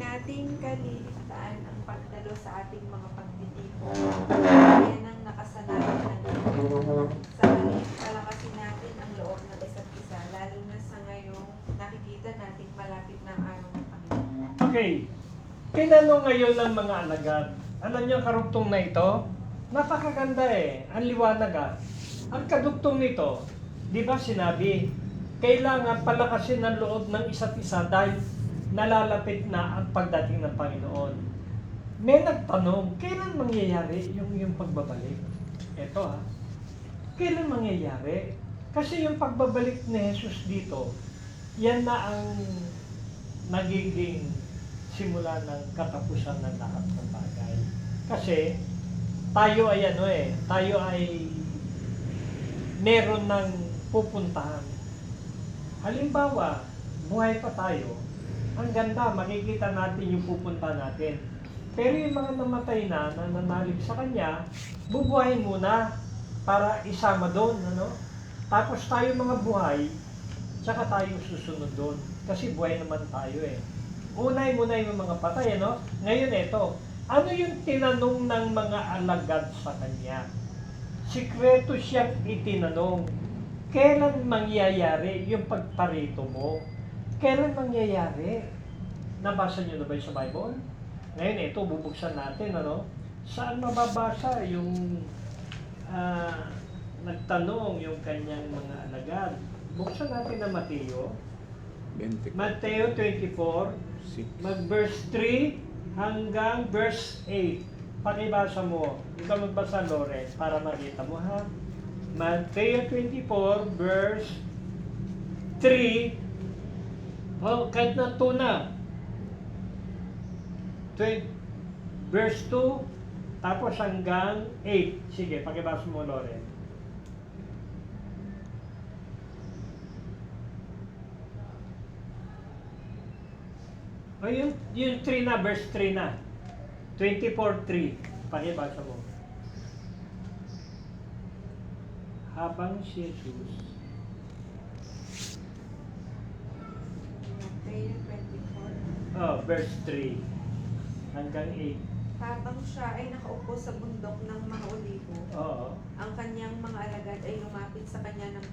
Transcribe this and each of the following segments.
nating kaliligtaan ang pagdalo sa ating mga pagtitipon. Yan ang nakasanayan natin. Sa halip, palakasin natin ang loob ng isa't isa, lalo na sa ngayong nakikita nating malapit na ang araw ng Panginoon. Okay. Tinanong ngayon ng mga alagad. Alam niyo ang karugtong na ito? Napakaganda Ang liwanag Ang kadugtong nito, di ba sinabi, kailangan palakasin ang loob ng isa't isa dahil nalalapit na ang pagdating ng Panginoon. May nagtanong, kailan mangyayari yung pagbabalik? Ito kailan mangyayari? Kasi yung pagbabalik ni Jesus dito, yan na ang nagiging simula ng katapusan ng lahat ng bagay. Kasi tayo ay tayo ay meron ng pupuntahan. Halimbawa, buhay pa tayo, ang ganda, makikita natin yung pupunta natin. Pero yung mga namatay na nananalig sa Kanya, bubuhayin muna para isama doon. Tapos tayo mga buhay, tsaka tayo susunod doon. Kasi buhay naman tayo Unay muna yung mga patay, Ngayon ano yung tinanong ng mga alagad sa Kanya? Sikreto siyang itinanong. Kailan mangyayari yung pagparito mo? Kailan mangyayari? Nabasa niyo na ba sa Bible? Ngayon bubuksan natin, Saan mababasa yung nagtanong yung kanyang mga alagad? Buksan natin na Mateo. Mateo 24, mag-verse 3 hanggang verse 8. Pakibasa mo. Ikaw magbasa, Loren, para makita mo, Mateo 24, verse 3. Kahit na 2 na. Verse 2, tapos hanggang 8. Sige, pakibasa mo, Loren. Yung 3 na, verse 3 na. 24:3. Pakibasa mo. Habang si Jesus Matthew 24. Verse 3 hanggang 8. Habang siya ay nakaupo sa bundok ng mga olibo, ang kanyang mga alagad ay lumapit sa kanya ng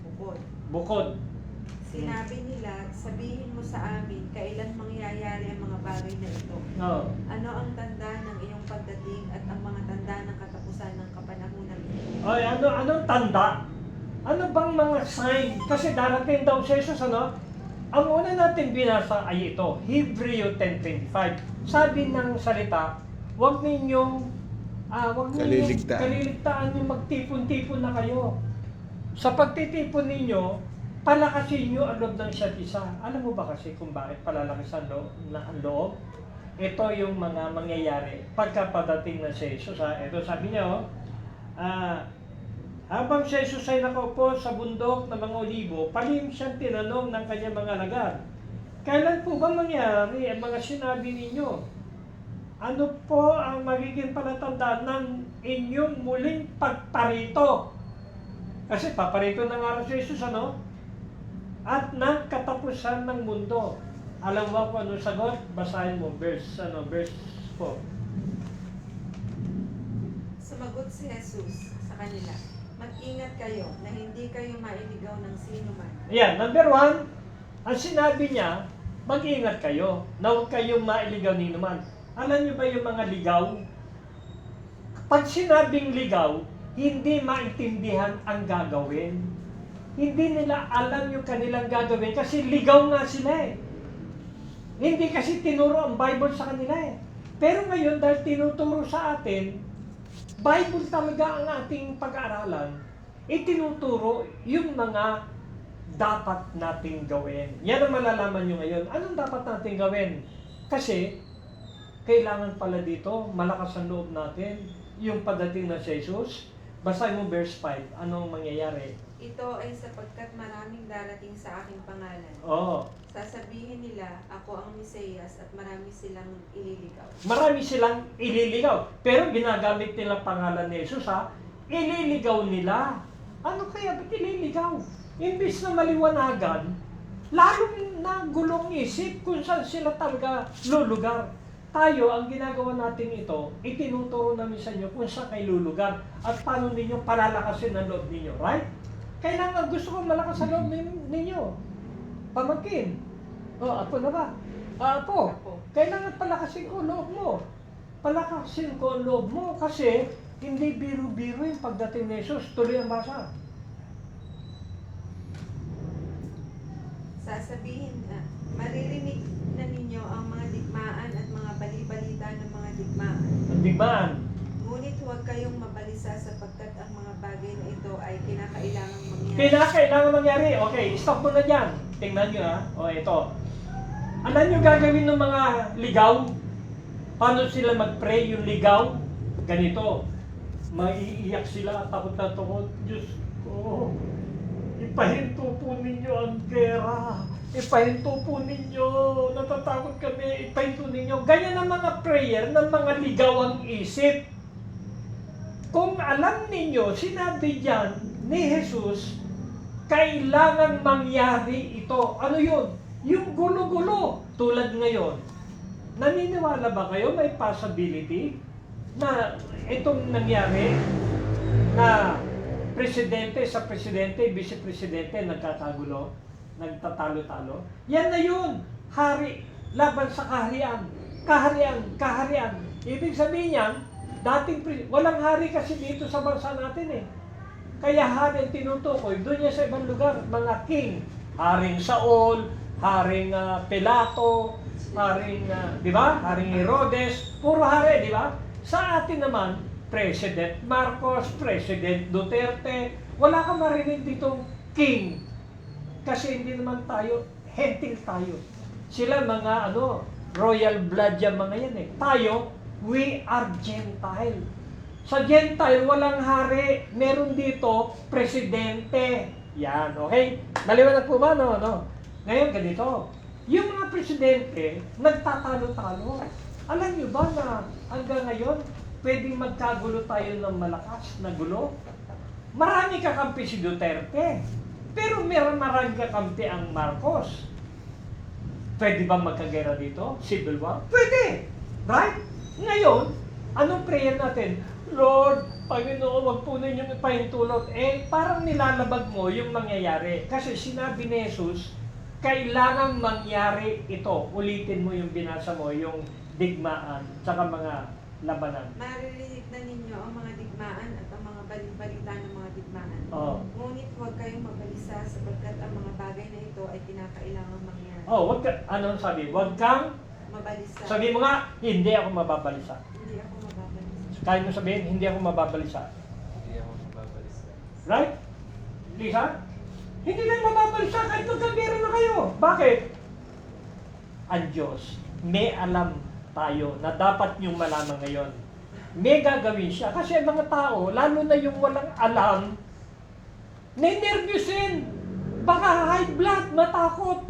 Bukod. Sinabi nila, sabihin mo sa amin, kailan mangyayari ang mga bagay na ito? Ano ang tanda ng iyong pagdating at ang mga tanda ng katapusan ng kapanahunan ito? Anong tanda? Ano bang mga sign? Kasi darating daw si Jesus, Ang una natin binasa ay ito, Hebreo 10:25. Sabi ng salita, huwag ninyong kaliligtaan yung magtipon-tipon na kayo. Sa pagtitipon ninyo, palakasin nyo ang loob ng isa't isa. Alam mo ba kasi kung bakit palalakasan ang loob? Ito yung mga mangyayari pagkapadating na si Jesus. Ito sabi niya, habang si Jesus ay nakaupo sa bundok ng mga olibo, palihim siyang tinanong ng kanyang mga alagad, kailan po ba mangyari ang mga sinabi ninyo? Ano po ang magiging palatandaan ng inyong muling pagparito? Kasi paparito na nga si Jesus, At ng katapusan ng mundo. Alam mo kung anong sagot? Basahin mo, verse 4. Sumagot si Jesus sa kanila, mag-ingat kayo na hindi kayo mailigaw ng sino man. Number 1, ang sinabi niya, mag-ingat kayo na huwag kayong mailigaw ni naman. Alam niyo ba yung mga ligaw? Pag sinabing ligaw, hindi maintindihan ang gagawin. Hindi nila alam yung kanilang gagawin kasi ligaw nga sila Hindi kasi tinuro ang Bible sa kanila Pero ngayon, dahil tinuturo sa atin, Bible talaga ang ating pag-aaralan, itinuturo yung mga dapat nating gawin. Yan ang malalaman nyo ngayon. Anong dapat nating gawin? Kasi, kailangan pala dito, malakas ang loob natin, yung padating na si Jesus. Basahin mo verse 5, anong mangyayari? Ito ay sapagkat maraming darating sa aking pangalan. Sasabihin nila, ako ang Mesiyas at marami silang ililigaw. Marami silang ililigaw. Pero ginagamit nila pangalan ni Jesus Ililigaw nila. Ano kaya? Ba't ililigaw? Imbis na maliwanagan, lalong na gulong isip kung saan sila talaga lulugar. Tayo, ang ginagawa natin ito, itinuturo namin sa inyo kung saan kayo lulugar at paano ninyo palalakasin ang loob ninyo, right? Kailangan gusto ko malakas ang loob ninyo. Pamangkin. Apo na ba? Apo. Kailangan palakasin ko ang loob mo. Palakasin ko ang loob mo kasi hindi biro-biro yung pagdating ni Jesus. Tuloy ang basa. Sasabihin na, maririnig na ninyo ang mga digmaan at mga bali-balita ng mga digmaan. Ang digmaan. Ngunit huwag kayong mabalisa sapagkat ang mga bagay na ito ay kinakailangang mangyari. Kailangan mangyari. Okay, stop mo na dyan. Tingnan nyo ha. Ito. Alam nyo gagawin ng mga ligaw? Paano sila mag-pray yung ligaw? Ganito. Maiiyak sila, takot na takot. Diyos ko, ipahinto po ninyo ang pera. Ipahinto po ninyo. Natatakot kami. Ipahinto ninyo. Ganyan ang mga prayer ng mga ligaw ang isip. Kung alam ninyo, sinabi dyan ni Jesus, kailangan mangyari ito. Ano yun? Yung gulo-gulo. Tulad ngayon. Naniniwala ba kayo may possibility na itong nangyari na presidente sa presidente, vice-presidente nagkakagulo, nagtatalo-talo? Yan na yun. Hari, laban sa kaharian. Kaharian. Ibig sabihin yan, walang hari kasi dito sa bansa natin eh. Kaya hari ang tinutukoy, doon niya sa ibang lugar, mga king. Haring Saul, haring Pilato, haring, di ba? Haring Herodes, puro hari, di ba? Sa atin naman, President Marcos, President Duterte, wala kang marinig ditong king. Kasi hindi naman tayo, hentil tayo. Sila mga royal blood yan mga yan eh. Tayo, we are Gentile. Sa Gentile, walang hari. Meron dito, presidente. Yan, okay? Maliwanag po ba? No. Ngayon, ganito. Yung mga presidente, nagtatalo-talo. Alam nyo ba na hanggang ngayon, pwedeng magkagulo tayo ng malakas na gulo? Marami kakampi si Duterte. Pero marami kakampi ang Marcos. Pwede ba magkagera dito? Civil war? Pwede! Right? Ngayon, anong prayer natin? Lord, Panginoon, wag po ninyong ipahintulot. Parang nilalabag mo yung mangyayari. Kasi sinabi ni Jesus, kailangan mangyari ito. Ulitin mo yung binasa mo, yung digmaan, tsaka mga labanan. Maririnig na ninyo ang mga digmaan at ang mga balita ng mga digmaan. Ngunit huwag kayong mabalisa sapagkat ang mga bagay na ito ay kinakailangang mangyari. Wag ka, anong sabi? Wag kang Mabalisa. sabi mo nga, hindi ako mababalisa. Hindi ako mababalisa. Kaya mo sabihin, hindi ako mababalisa. Hindi ako mababalisa. Right? Lisa? Hindi kayo mababalisa kahit magkagera na kayo. Bakit? Ang Diyos, may alam tayo na dapat niyong malaman ngayon. May gagawin siya. Kasi ang mga tao, lalo na yung walang alam, ninervyusin. Baka high blood, matakot,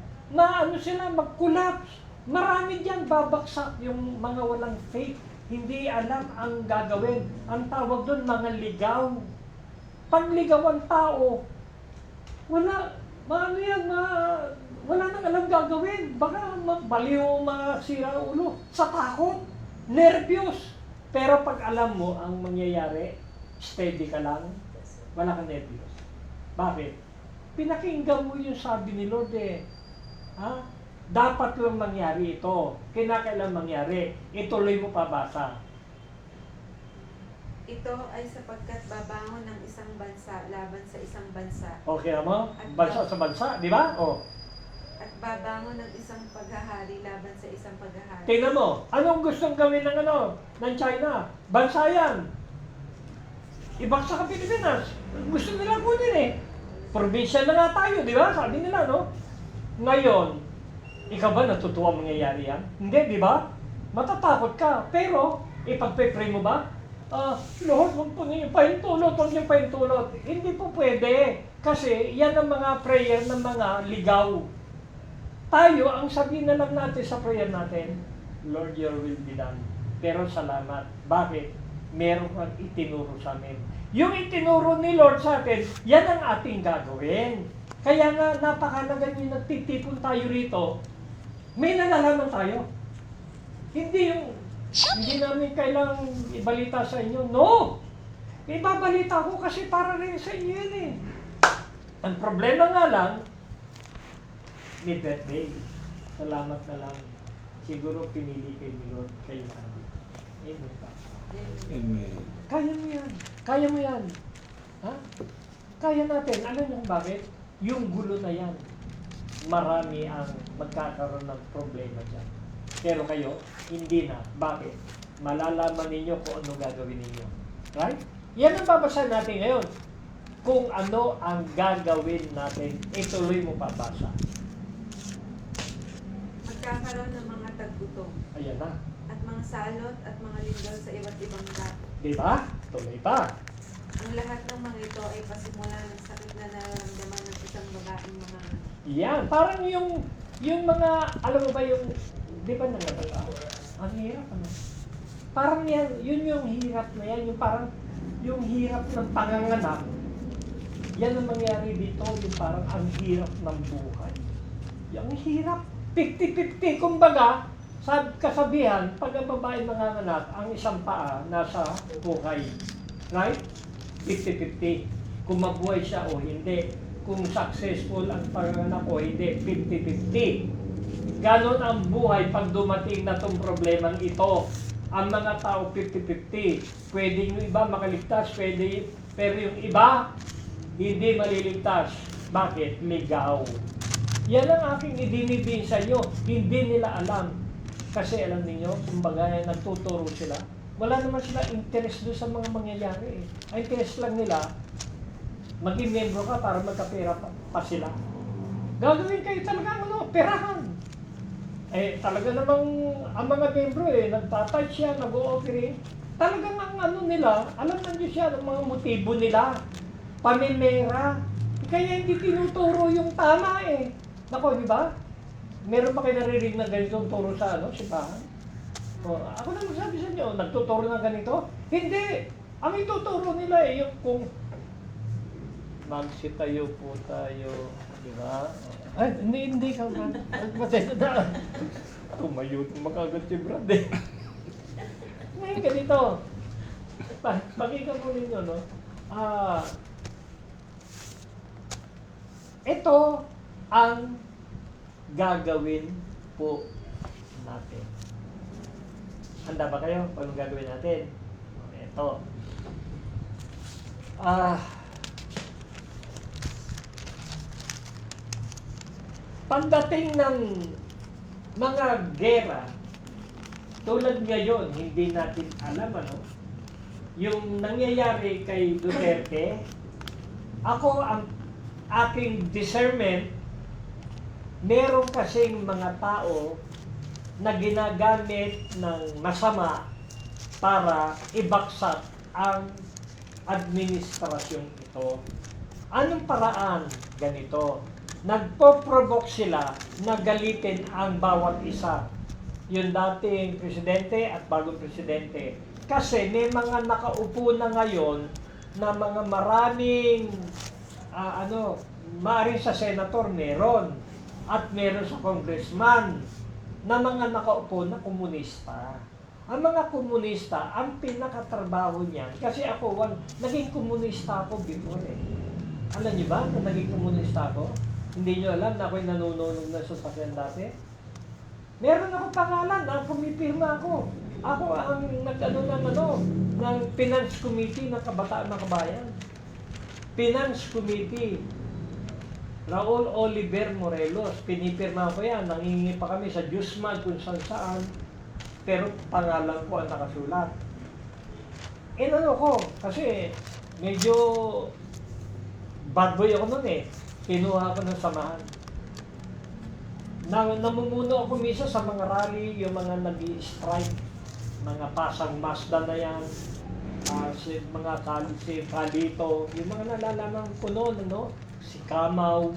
sila, mag-collapse. Marami diyan babaksak yung mga walang faith. Hindi alam ang gagawin. Ang tawag doon, mga ligaw. Panligaw ang tao. Wala nang alam gagawin. Baka baliw, masira ulo. Sa takot, nervyos. Pero pag alam mo ang mangyayari, steady ka lang, wala kang nervyos. Bakit? Pinakinggan mo yung sabi ni Lord eh. Dapat lang mangyari ito. Kinakailan mangyari. Ituloy mo pabasa. Ito ay sapagkat babangon ng isang bansa laban sa isang bansa. Okay mo? Bansa sa bansa, di ba? At babangon ng isang paghahari laban sa isang paghahari. Tingnan mo, anong gustong gawin ng China? Bansa yan. Ibagsak ang Pilipinas. Gusto nila kunin eh. Probinsya na nga tayo, di ba? Sabi nila, no? Ngayon, ikaw ba natutuwa mangyayari yan? Hindi, di ba? Matatakot ka. Pero, ipagpe-pray mo ba? Lord, huwag po niyo pahintulot, huwag niyo pahintulot. Hindi po pwede. Kasi, yan ang mga prayer ng mga ligaw. Tayo, ang sabihin na lang natin sa prayer natin, Lord, your will be done. Pero salamat. Bakit? Meron kang itinuro sa amin. Yung itinuro ni Lord sa atin, yan ang ating gagawin. Kaya nga, napakalaga yung nagtitipon tayo rito, may nalalaman tayo. Hindi namin kailangang ibalita sa inyo. No! Ibabalita ko kasi para rin sa inyo yan eh. Ang problema nga lang, may birthday. Salamat na lang. Siguro pinili kay ni Lord kayo namin. Amen pa. Amen. Kaya mo yan. Kaya mo yan. Ha? Kaya natin. Alam niyo kung bakit? Yung gulo na yan. Marami ang magkakaroon ng problema dyan. Pero kayo, hindi na. Bakit? Malalaman ninyo kung ano gagawin ninyo. Right? Yan ang babasahin natin ngayon. Kung ano ang gagawin natin, ituloy mo pabasa. Magkakaroon ng mga tagutong Ayan na. at mga salot at mga lindol sa iba't ibang dako. Diba? Tuloy pa. Ang lahat ng mga ito ay pasimula ng sakit na nararamdaman ng isang babaeng mga Yan. Parang yung mga, alam mo ba yung, di ba nangatala? Ang hirap ano? Parang yan, yun yung hirap na yan. Yung parang, yung hirap ng panganganak. Yan ang mangyari dito. Yung parang ang hirap ng buhay. Yung hirap. 50-50. Kumbaga, sa kasabihan, pag ang babae manganganak, ang isang paa nasa buhay. Right? 50-50. Kung mabuhay siya o hindi. Kung successful ang panganak o hindi. 50-50. Ganon ang buhay pag dumating na itong problemang ito. Ang mga tao 50-50. Pwede yung iba makaligtas, pwede, pero yung iba, hindi maliligtas. Bakit? Ligaw. Yan ang aking idinibin sa inyo. Hindi nila alam. Kasi alam niyo, kumbaga nagtuturo sila. Wala naman sila interest doon sa mga mangyayari. Ang interest lang nila, maging membro ka para magkapera pa sila. Gagawin kayo talaga perahan. Talaga namang ang mga membro nagtatouch siya, nag-o-offering. Talagang ang nila, alam na niyo siya, ang mga motibo nila. Pamimera. Kaya hindi tinuturo yung tama Nako, di ba? Meron pa kayo naririnig na ganitong turo sa simbahan? Ako na magsabi sa inyo, nagtuturo ng ganito? Hindi! Ang ituturo nila yung kung magsitayo po tayo, di ba? Ay, hindi ka man. Matenda na. Tumayo, makagad si Brad Ngayon ganito. Pakinggan po ninyo, no? Ito ang gagawin po natin. Handa ba kayo? Paano gagawin natin? Ito. Pagdating ng mga gera, tulad ngayon, hindi natin alam yung nangyayari kay Duterte, ako ang aking discernment, meron kasing mga tao na ginagamit ng masama para ibaksak ang administrasyon ito. Anong paraan? Ganito. Nagpo-provoke sila na galitin ang bawat isa. Yung dating presidente at bagong presidente. Kasi may mga nakaupo na ngayon na mga maraming maaring sa senator meron at meron sa congressman na mga nakaupo na komunista. Ang mga komunista, ang pinakatrabaho niyan, kasi ako, naging komunista ako before Alam niyo ba na naging komunista ako? Hindi niyo alam na ako'y nanununog na sasakyan dati? Meron ako pangalan, pumipirma ako. Ako ang ng Finance Committee ng Kabataan ng Kabayan. Finance Committee. Raul Oliver Morelos, pinipirma ko yan, nangingi pa kami sa Diyosmag kung saan, pero pangalan ko ang nakasulat. Ko, kasi medyo bad boy ako nun kinuha ko ng samahan. Namumuno ako misa sa mga rally, yung mga nag-i-strike, mga Pasang Mazda na yan, mga Kalito, yung mga nalalaman ko noon, si Kamaw.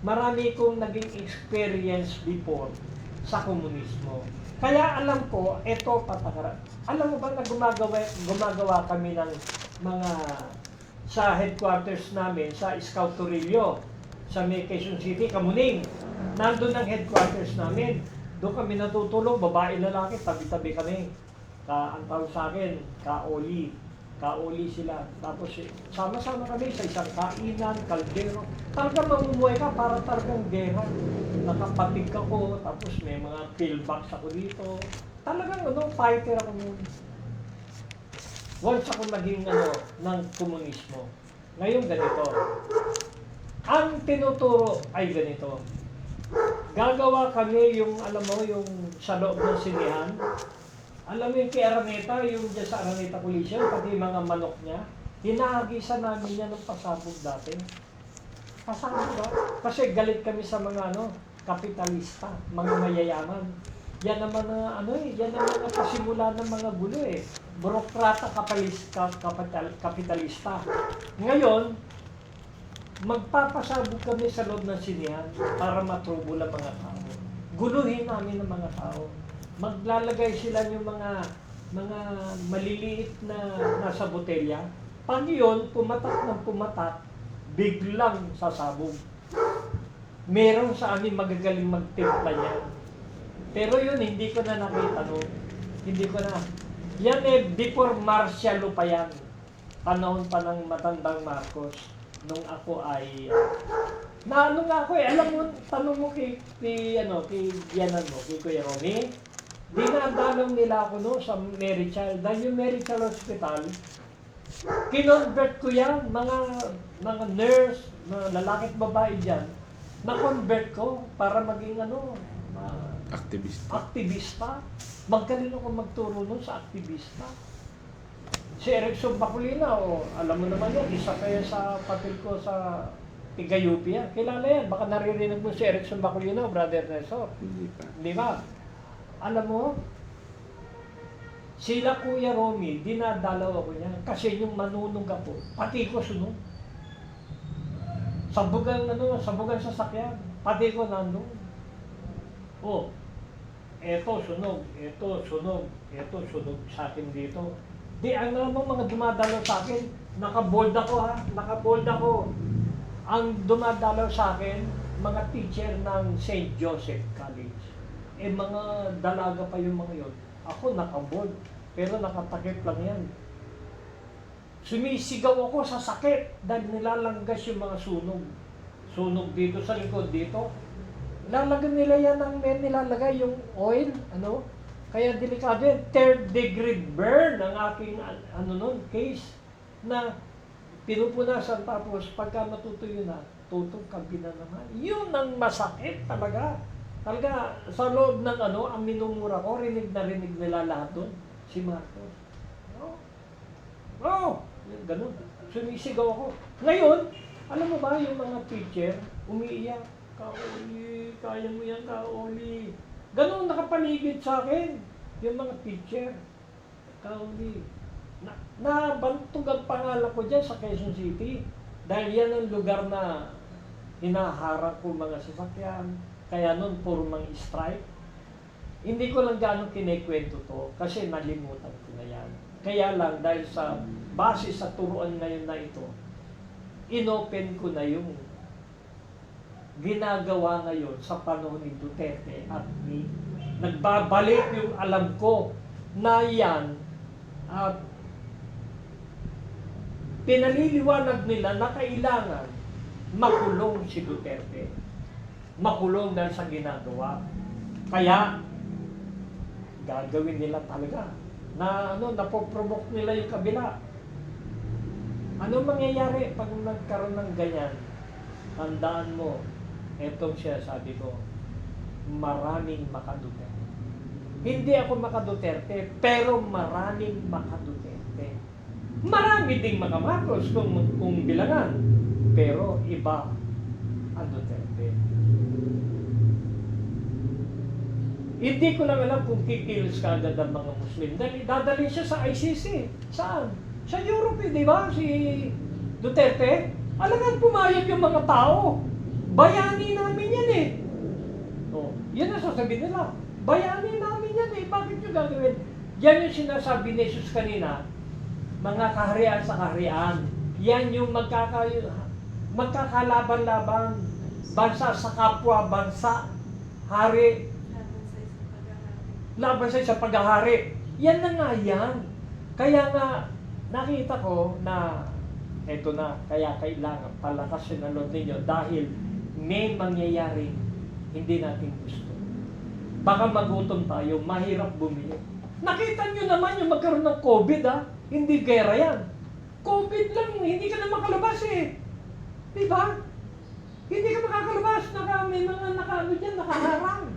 Marami kong naging experience before sa komunismo. Kaya alam ko, ito patakaran. Alam mo ba na gumagawa kami ng mga sa headquarters namin sa Scout Torillo. sa may Quezon City, Kamuning. Nandun ang headquarters namin. Doon kami natutulog, babae, lalaki, tabi-tabi kami. Ang tawag sa akin, kaoli. Kaoli sila. Tapos sama-sama kami sa isang kainan, kaldero. Talagang mamumuhay ka para talagang gera. Nakapatig ako, tapos may mga pillbox ako dito. Talagang fighter ako noon. Once ako naging ng komunismo. Ngayon ganito. Ang tinuturo ay ganito. Gagawa kami yung, alam mo, yung sa loob ng sinihan. Alam mo yung kay Araneta, yung dyan sa Araneta Coliseum, pati yung mga manok niya, hinahagisan namin yan ng pasabog dati. Pasabog ba? Kasi galit kami sa mga kapitalista, mga mayayaman. Yan naman yan naman ang pasimula ng mga gulo eh. Burokrata kapitalista. Ngayon, magpapasabog kami sa loob ng sinihan para matrubo ang mga tao. Guluhin namin ang mga tao. Maglalagay sila yung mga maliliit na nasa botelya. Pag yun, pumatak ng pumatak, biglang sasabog. Meron sa amin magagaling magtimpla niyan. Pero yun, hindi ko na nakita no. Hindi ko na. Yan before martial law pa yan. Panahon pa ng matandang Marcos. Nung ako ay nga ako alam mo, tanong mo kay Yanan mo, kay Kuya Romy, dinadalaw nila ako sa Mary Child. Dahil yung Mary Child Hospital, kinonvert ko yan, mga nurse, mga lalaki at babae dyan, na-convert ko para maging aktivista. Magaling ako magturo nun sa aktivista. Si Erickson Baculina, alam mo naman yan, isa kaya sa papel ko sa Tigayupia. Kilala yan, baka naririnig mo si Erickson Baculina, Brother Nestor. Hindi pa. Di ba? Alam mo, sila Kuya Romy, dinadalaw ako niya kasi yung manunog ako, pati ko sunog. Sabugan sasakyan, pati ko nandun. Eto sunog sa akin dito. Di, ang mga dumadalaw sa akin, nakabold ako. Ang dumadalaw sa akin, mga teacher ng St. Joseph College. Mga dalaga pa yung mga yon. Ako nakabold, pero nakatakip lang yan. Sumisigaw ako sa sakit dahil nilalanggas yung mga sunog. Sunog dito sa likod dito. Lalagyan nila yan nilalagay yung oil, Kaya delikado yan. 3rd degree burn ang aking case na pinupunasan tapos pagka matutuyo na, tutugkabi na naman. Yun ang masakit talaga. Talaga, sa loob ng ang minumura ko, rinig nila lahat doon. Si Marcos. Ganun. Sumisigaw ako. Ngayon, alam mo ba yung mga teacher, umiiyak, Kaoli, kaya mo yan, Kaoli. Ganun nakapaligid sa akin, yung mga teacher. Kaoli. Nabantog ang pangalan ko dyan sa Quezon City. Dahil yan ang lugar na hinaharap ko mga sasakyan. Kaya nun, puro mga strike. Hindi ko lang gaano kinikwento to kasi nalimutan ko na yan. Kaya lang, dahil sa base sa turuan ngayon na ito, inopen ko na yung ginagawa ngayon sa panahon ni Duterte at ni nagbabalik yung alam ko na yan at pinaliliwanag nila na kailangan makulong si Duterte. Makulong dahil sa ginagawa. Kaya gagawin nila talaga na napoprovoke nila yung kabila. Ano mangyayari pag nagkaroon ng ganyan? Tandaan mo, etong siya sabi ko, maraming makaduterte. Hindi ako makaduterte, pero maraming makaduterte. Marami ding makamakos kung bilangan, pero iba ang Duterte. Hindi ko lang alam kung kikilos ka agad ang mga Muslim. Dadali siya sa ICC. Saan? Sa Europe, di ba? Si Duterte. Alangan pumayag yung mga tao. Bayani namin yan eh. Yan ang sasabihin nila. Bayani namin yan eh. Bakit nyo gagawin? Yan yung sinasabi ni Jesus kanina. Mga kaharian sa kaharian. Yan yung magkakalaban-laban. bansa sa kapwa bansa, hari, Laban sa isang paghahari. laban sa isang paghahari. Yan na nga yan. Kaya nga, nakita ko na, eto na, kaya kailangan palakasin ang loob ninyo dahil may mangyayari hindi natin gusto. Baka magutom tayo, mahirap bumili. Nakita nyo naman yung magkaroon ng COVID, ha? Hindi gera yan. COVID lang, hindi ka na makalabas eh. Di ba? Hindi ka makakalabas, may mga nakaharang.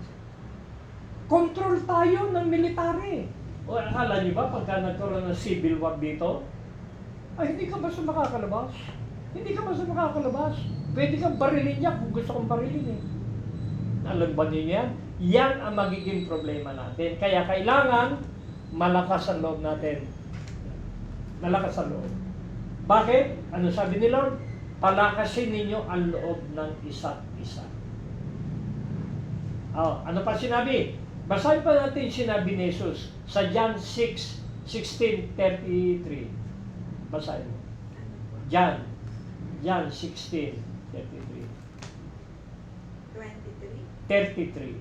Control tayo ng military. O akala niyo ba pagka nagkaroon ng civil war dito, ay hindi ka basta makakalabas? Hindi ka basta makakalabas. Pwede kang barilin niya kung gusto kong barilin eh. Alam ba niyo yan? Yan ang magiging problema natin. Kaya kailangan malakas ang loob natin. Malakas ang loob. Bakit? Ano sabi ni Lord? Palakasin ninyo ang loob ng isa't isa. Oh, ano pa sinabi? Basahin pa natin sinabi ni Jesus sa John 6:16-33. Basahin mo. John 16:33. 23. 33.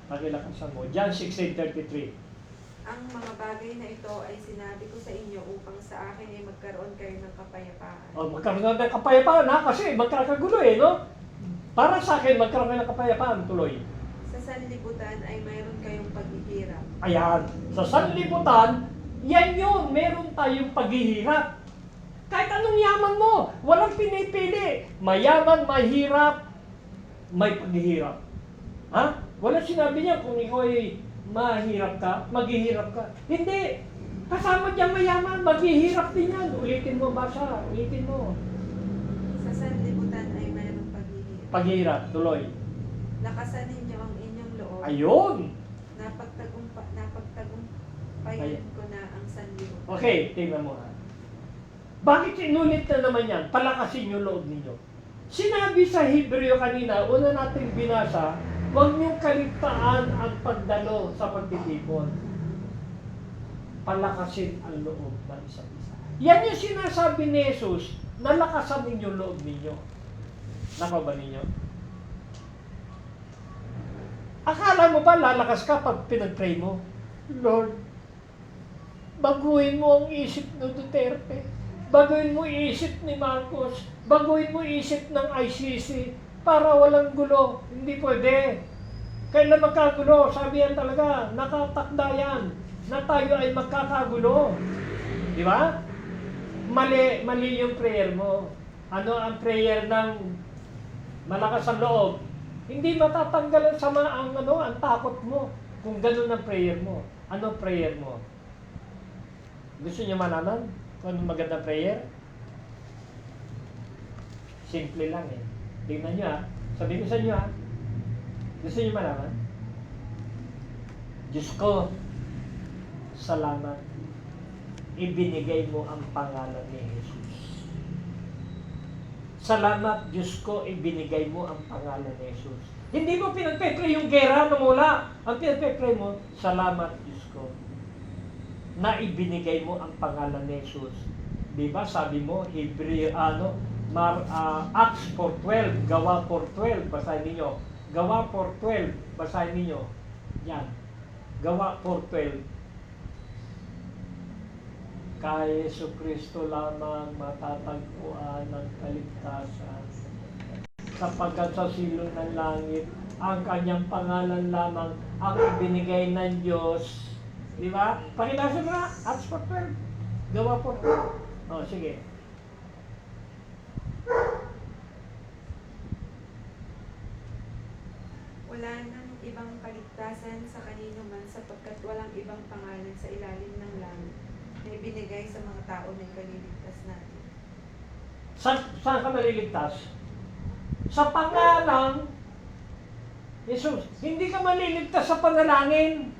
Pakilakasan mo. John 16:33. Ang mga bagay na ito ay sinabi ko sa inyo upang sa akin ay magkaroon kayo ng kapayapaan. O, magkaroon na ng kapayapaan ha? Kasi magkakagulo eh, no? Para sa akin, magkaroon kayo ng kapayapaan tuloy. Sa sanlibutan ay mayroon kayong paghihirap. Ayan. Sa sanlibutan, yan yun. Meron tayong paghihirap. Kahit anong yaman mo, walang pinipili. Mayaman, mahirap, may paghihirap. Ha? Wala sinabi niya kung ikaw ay mahirap ka, maghihirap ka. Hindi. Kasama dyan mayaman, maghihirap din yan. Ulitin mo, basa. Ulitin mo. Sa sanlibutan ay mayroong paghihirap. Paghihirap, tuloy. Lakasan ninyo ang inyong loob. Ayun. Napagtagumpayan ko na ang sanlibutan. Okay, tingnan mo ha. Bakit inulit na naman yan? Palakasin yung loob ninyo. Sinabi sa Hebreo kanina, una nating binasa, huwag niyong kaligtaan ang pagdalo sa pagtitipon. Palakasin ang loob ng isa't isa. Yan yung sinasabi ni Jesus, nalakasan ninyo yung loob ninyo. Nako ba ninyo? Akala mo ba lalakas ka pag pinag-pray mo? Lord, baguhin mo ang isip ng Duterte. Baguhin mo isip ni Marcos. Baguhin mo isip ng ICC para walang gulo. Hindi pwede. Kailan magkagulo? Sabi yan talaga, nakatakda yan na tayo ay magkakagulo. Di ba? Mali yung prayer mo. Ano ang prayer ng malakas ang loob? Hindi matatanggal ang sama ang takot mo kung ganun ang prayer mo. Ano prayer mo? Gusto niyo malaman kung anong magandang prayer? Simple lang eh. Tingnan nyo ha. Sabi ko sa inyo ha. Gusto niyo malaman? Diyos ko, salamat. Ibinigay mo ang pangalan ni Jesus. Salamat, Diyos ko, ibinigay mo ang pangalan ni Jesus. Hindi mo pinagpe-pray yung gera na mula. Ang pinagpe-pray mo, salamat, Diyos ko, na ibinigay mo ang pangalan ni Jesus. Diba? Sabi mo, Acts 4:12, Gawa 4:12, basahin ninyo. Gawa 4:12, basahin ninyo. Yan. Gawa 4:12. Kay Jesucristo lamang matatagpuan ng kaligtasan. Sapagkat sa silong ng langit, ang kanyang pangalan lamang ang ibinigay ng Diyos. Di ba? Pakilasa mo na, Acts 4:12. Gawa 4:12. O, sige. Wala nang ibang kaligtasan sa kanino man sapagkat walang ibang pangalan sa ilalim ng langit na ibinigay sa mga tao na ikaliligtas natin. Saan ka maliligtas? Sa pangalan Jesus. Hindi ka maliligtas sa panalangin.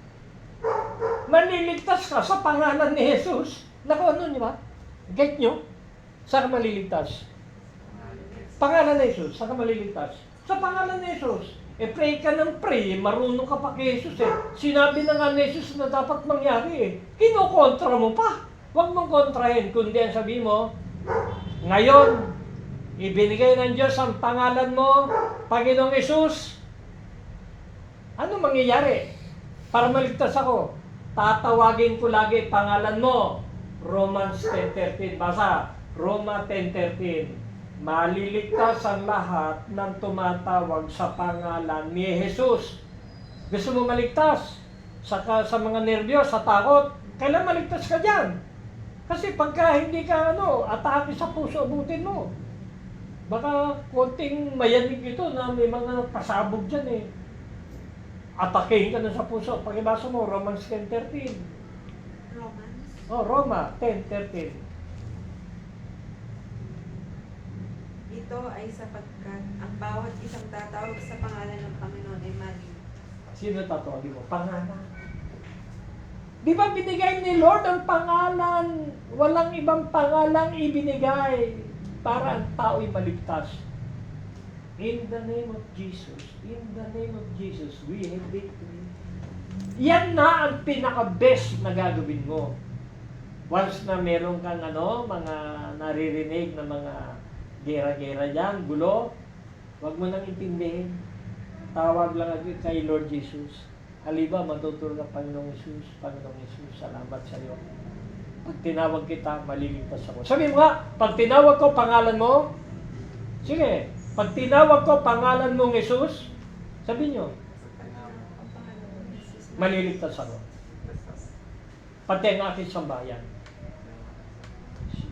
Maliligtas ka sa pangalan ni Jesus. Naku, ano niyo ba? Get nyo? Saan ka maliligtas? Pangalan ni Jesus. Saan ka maliligtas? Sa pangalan ni Jesus. pray ka ng pray, marunong ka pa kay Jesus eh. Sinabi na nga ni Jesus na dapat mangyari eh. Kinokontra mo pa. Huwag mong kontrahin, kundi ang sabi mo, ngayon, ibinigay ng Diyos ang pangalan mo, Panginoong Jesus. Ano mangyayari? Para maligtas ako, tatawagin ko lagi pangalan mo. Romans 10:13. Basa, Roma 10:13. Maliligtas ang lahat ng tumatawag sa pangalan ni Jesus. Gusto mo maligtas? Sa mga nerbiyos, sa takot, kailan maligtas ka dyan? Kasi pagka hindi ka atake sa puso, abutin mo. Baka konting mayanig ito na may mga pasabog dyan eh. Atakehin ka na sa puso. Pagibasa mo, Romans 10:13. Romans. Oh, Roma 10:13. Ito ay sapagkat ang bawat isang tatawag sa pangalan ng Panginoon ay mali. Sino tatawagin mo? Pangalan. Di ba binigay ni Lord ang pangalan? Walang ibang pangalang ibinigay para ang tao'y maligtas. In the name of Jesus, in the name of Jesus, we have victory. Yan na ang pinaka-best na gagawin mo. Once na meron kang mga naririnig na mga gera-gera dyan, gulo, huwag mo nang intindihin. Tawag lang agad kay Lord Jesus. Haliba, matutulog ang Panginoong Jesus. Panginoong Jesus, salamat sa iyo. Pag tinawag kita, maliligtas ako. Sabi mo nga, pag tinawag ko pangalan mo, sige, pag tinawag ko pangalan mong Jesus, sabi nyo, Ang pangalan ng Jesus. maliligtas ako. Pati ang aking sambayan.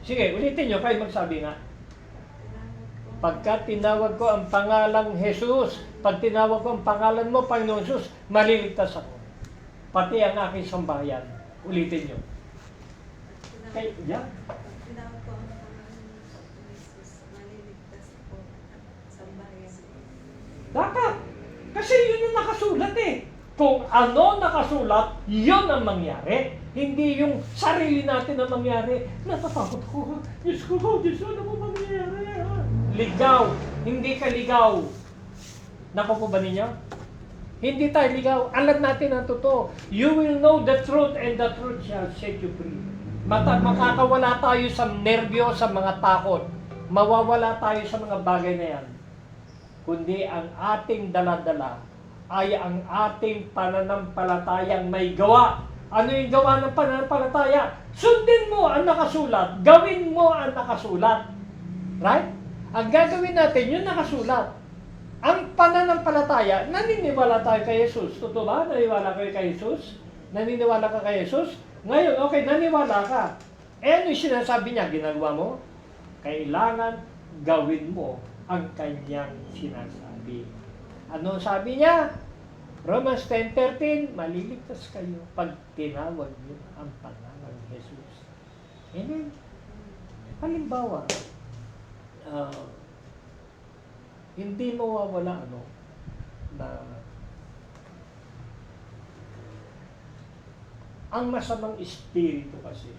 Sige, ulitin nyo, kayo magsabi nga. Pagka tinawag ko ang pangalang Jesus, pag tinawag ko ang pangalan mo, Panginoon Jesus, maliligtas ako. Pati ang aking sambayan. Ulitin nyo. Kay, yeah. Tinawag ko ang pangalan ng Jesus. Maliligtas ako at sambayan. Dapat. Kasi yun yung nakasulat eh. Kung ano nakasulat, yun ang mangyari. Hindi yung sarili natin ang mangyari. Natatakot ko. Diyos ko, ano mo mangyari? Ligaw. Hindi ka ligaw. Nakuha ba ninyo? Hindi tayo ligaw. Alam natin ang totoo. You will know the truth and the truth shall set you free. Makakawala tayo sa nerbyo, sa mga takot. Mawawala tayo sa mga bagay na yan. Kundi ang ating daladala ay ang ating pananampalatayang may gawa. Ano yung gawa ng pananampalataya? Sundin mo ang nakasulat. Gawin mo ang nakasulat. Right? Ang gagawin natin, yung nakasulat. Ang pananampalataya, naniniwala tayo kay Jesus. Totoo ba? Naniniwala kayo kay Jesus? Naniniwala ka kay Jesus? Ngayon, okay, naniwala ka. Ano yung sinasabi niya? Ginagawa mo? Kailangan gawin mo ang kanyang sinasabi. Ano sabi niya? Romans 10:13, maliligtas kayo pag tinawag niyo ang pangalan ng Jesus. Amen. Halimbawa, hindi mawawala na ang masamang espiritu kasi.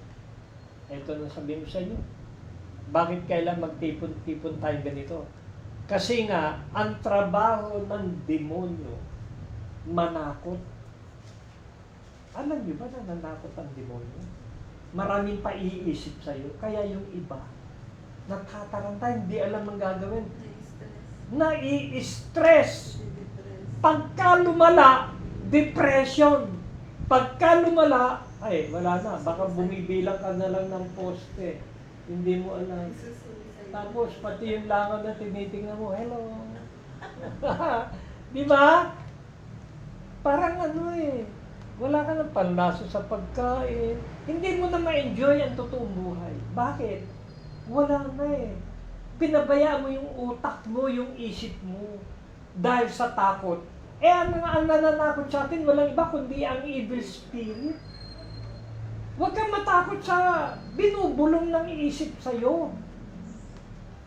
Ito na sabihin ko sa inyo. Bakit kailan magtipon-tipon tayo ganito? Kasi nga, ang trabaho ng demonyo, manakot. Alam niyo ba na nanakot ang demonyo? Maraming paiisip sa'yo, kaya yung iba, natataranta, hindi alam ang gagawin. Nai-stress. Pagka lumala, depression. Pagka lumala, ay wala na, baka bumibilang ka na lang ng poste. Hindi mo alam. Tapos pati yung langaw na tinitingnan mo, hello. Di ba? Parang wala ka ng panlaso sa pagkain. Hindi mo na ma-enjoy ang totoong buhay. Bakit? Wala na eh. Pinabayaan mo yung utak mo, yung isip mo. Dahil sa takot. Ang nananakot sa atin, walang iba kundi ang evil spirit. Huwag kang matakot sa binubulong ng isip sa'yo.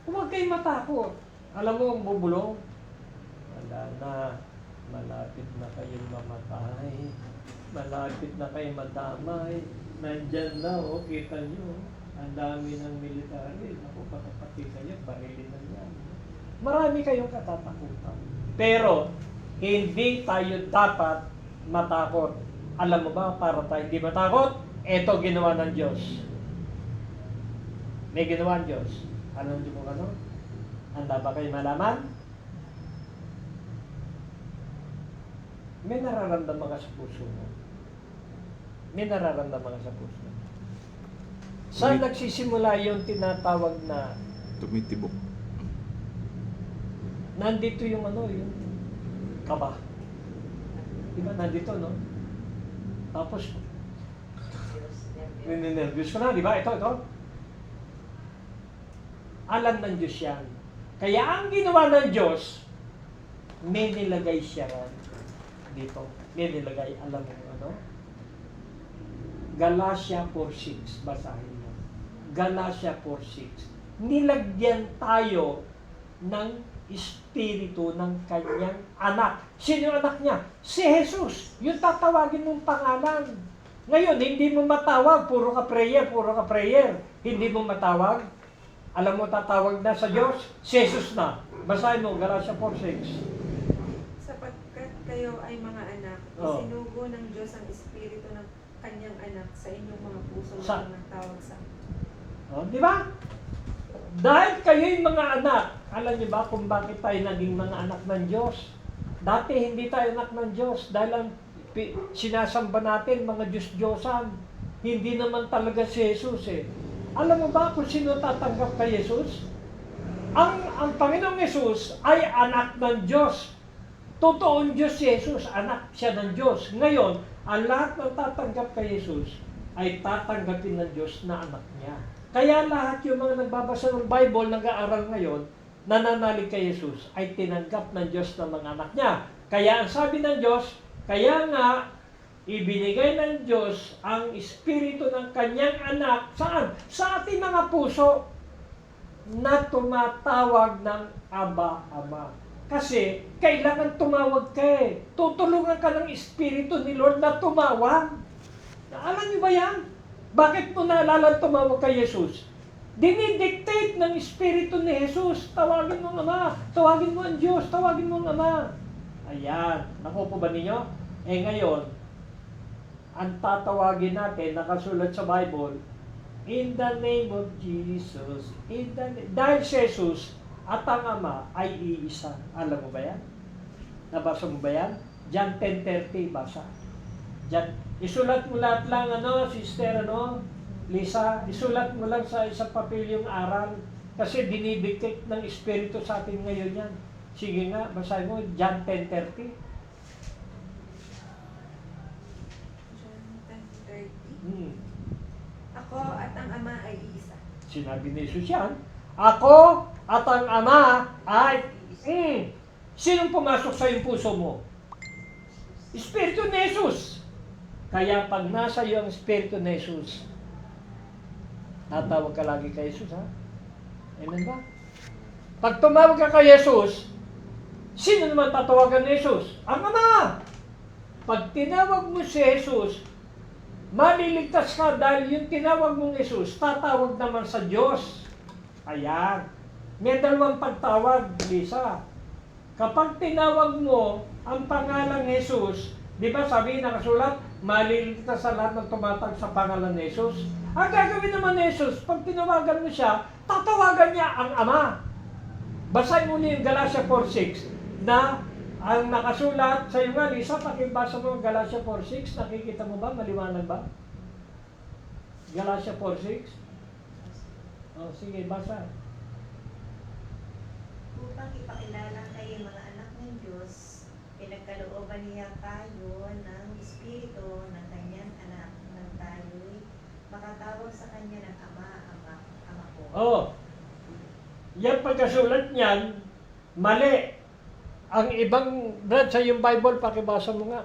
Huwag kayong matakot. Alam mo ang bubulong? Wala na. Malapit na kayong mamatay. Malapit na kayong madamay. Nandyan na, kita nyo. Ang dami ng military. Naku, patapati kayo, barilin na yan. Marami kayong katatakutan. Pero, hindi tayo dapat matakot. Alam mo ba, para tayo hindi matakot, ito ginawa ng Diyos. May ginawa ng Diyos. Alam niyo kung ano? Handa ba kayo malaman? May nararamdaman ka sa puso mo. May nararamdaman ka sa puso mo. Saan nagsisimula yung tinatawag na Tumitibok. nandito yung ano, yung kaba. Diba, nandito, no? Tapos, ninervous ko na, di ba? Ito. Alam ng Diyos yan. Kaya ang ginawa ng Diyos, may nilagay siya dito. May nilagay, alam mo ano? Galatia 4:6, basahin mo. Galatia 4:6. Nilagyan tayo ng Espiritu ng kanyang anak. Sino yung anak niya? Si Jesus. Yung tatawagin mong pangalan. Ngayon, hindi mo matawag. Puro ka prayer. Hindi mo matawag. Alam mo, tatawag na sa Diyos. Si Jesus na. Basahin mo, Galatia 4:6. Sapagkat kayo ay mga anak, Oh. isinugo ng Diyos ang Espiritu ng kanyang anak sa inyong mga puso Sa- na tawag sa Di ba? Dahil kayo'y mga anak, alam niyo ba kung bakit tayo naging mga anak ng Diyos? Dati hindi tayo anak ng Diyos dahil ang sinasamba natin mga Diyos-Diyosan. Hindi naman talaga si Jesus eh. Alam mo ba kung sino tatanggap kay Jesus? Ang Panginoong Jesus ay anak ng Diyos. Totoong Diyos si Jesus, anak siya ng Diyos. Ngayon, ang lahat ng tatanggap kay Jesus ay tatanggapin ng Diyos na anak niya. Kaya lahat yung mga nagbabasa ng Bible, nag-aaral ngayon, nananalig kay Jesus, ay tinanggap ng Diyos ng mga anak niya. Kaya ang sabi ng Diyos, kaya nga, ibinigay ng Diyos ang Espiritu ng kanyang anak, saan? Sa ating mga puso, na tumatawag ng Aba, Ama. Kasi, kailangan tumawag ka eh. Tutulungan ka ng Espiritu ni Lord na tumawag. Alam niyo ba yan? Bakit mo naalala tumawag kay Jesus? Dinidictate ng Espiritu ni Jesus. Tawagin mo ang Ama. Tawagin mo ang Diyos. Tawagin mo ang Ama. Ayan. Naku po ba ninyo? Ngayon, ang tatawagin natin, nakasulat sa Bible, in the name of Jesus, dahil si Jesus at ang Ama ay iisa. Alam mo ba yan? Nabasa mo ba yan? John 10:30, basa. John, isulat mo lahat lang, sister, Lisa, isulat mo lang sa isang papel yung aral. Kasi dinidictate ng Espiritu sa atin ngayon yan. Sige nga, basahin mo, John 10:30. John 10:30. Ako at ang Ama ay iisa. Sinabi ni Jesus yan. Ako at ang Ama ay Sinong pumasok sa iyong puso mo? Espiritu ni Jesus. Kaya pag nasa iyo ang Espiritu ni Jesus, tatawag ka lagi kay Jesus, ha? Amen ba? Pag tumawag ka kay Jesus, sino naman tatawagan ni Jesus? Ang Ama! Pag tinawag mo si Jesus, maliligtas ka dahil yung tinawag mong Jesus, tatawag naman sa Diyos. Ayan. May dalawang pagtawag, Lisa. Kapag tinawag mo ang pangalang Jesus, di ba sabi nakasulat, maliligtas sa lahat ng tumatag sa pangalan ni Jesus. Ang gagawin naman ni Jesus, pag tinawagan mo siya, tatawagan niya ang Ama. Basahin mo niyo yung Galatia 4:6 na ang nakasulat sa iyo nga, Lisa, pakibasa mo ang Galatia 4:6, nakikita mo ba? Maliwanag ba? Galatia 4:6? Oh, sige, basa. Upang ipakilala kayo mga anak ng Diyos, pinagkalooban niya tayo ng Espiritu ng kanyang anak nang tayo'y makatawag sa kanya ng Ama ko. Oh, yan pagkasulat niyan, mali. Ang ibang, Brad, sa yung Bible, pakibasa mo nga.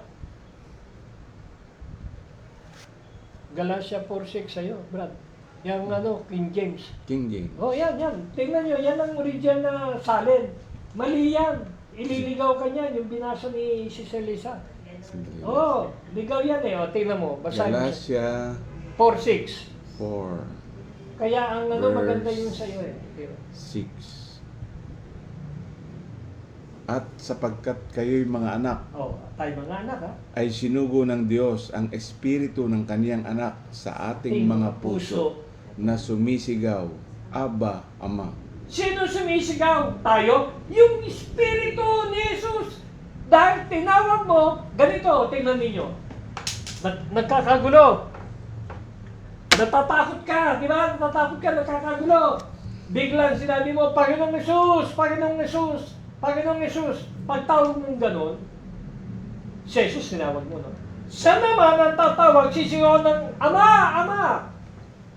Galatia 4:6 sa'yo, Brad. Yung King James. King James. Oh, yan. Tingnan nyo, yan ang original na salin. Mali yan. Ililigaw ka niyan, yung binasa ni Sister Lisa. Ganun. Oh, ligaw yan eh. O, tingnan mo, basahin mo. Galatia 4:6. 4, Kaya ang Verse maganda yun sa'yo eh. 6. At sapagkat kayo'y mga anak, Oh, tayo mga anak ha. ay sinugo ng Diyos ang espiritu ng kaniyang anak sa ating mga puso na sumisigaw, Aba, Ama. Sino sumisigaw? Tayo? Yung Espiritu ni Jesus. Dahil tinawag mo, ganito, tingnan ninyo. Nagkakagulo. Natatakot ka, di ba? Natatakot ka, nagkakagulo. Biglang sinabi mo, Panginoong Jesus, Panginoong Jesus, Panginoong Jesus. Pagtawag mong ganon, si Jesus tinawag mo, no? Siya naman ang tatawag, sisigaw ng Ama, Ama.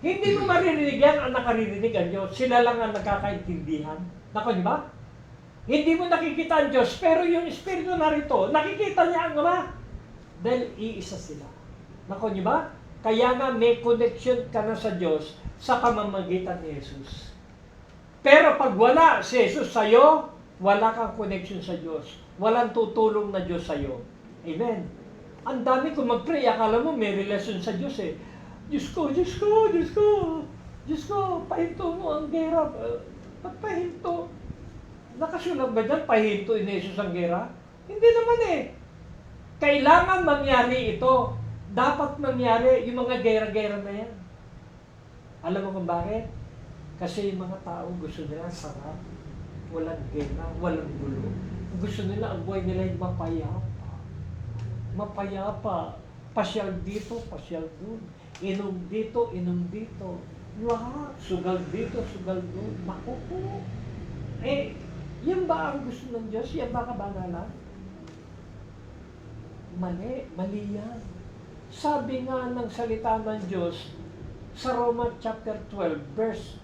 Hindi mo maririnig yan ang nakaririnig ang Diyos. Sila lang ang nagkakaintindihan. Nako, di ba? Hindi mo nakikita ang Diyos, pero yung Espiritu narito, nakikita niya ang Ama. Dahil iisa sila. Nako, di ba? Kaya nga may connection ka na sa Diyos sa pamamagitan ni Jesus. Pero pag wala si Jesus sa'yo, wala kang connection sa Diyos. Walang tutulong na Diyos sa'yo. Amen. Ang dami kung mag-pray, akala mo may relasyon sa Diyos eh. Diyos ko, Diyos ko, Diyos ko, Diyos ko, pahinto mo ang gera. Ba't pahinto? Nakasulat ba dyan, pahinto ni Jesus ang gera? Hindi naman eh. Kailangan mangyari ito. Dapat mangyari yung mga gera-gera na yan. Alam mo kung bakit? Kasi yung mga tao gusto nila sarap. Walang gera, walang gulo. Gusto nila ang buhay nila yung mapayapa. Mapayapa. Pasyal dito, pasyal doon. Inom dito, inom dito. Lahat. Sugal dito, sugal doon. Naku po. Eh, yan ba ang gusto ng Diyos? Yan ba kabanalan? Mali. Mali yan. Sabi nga ng salita ng Diyos sa Romans chapter 12, verse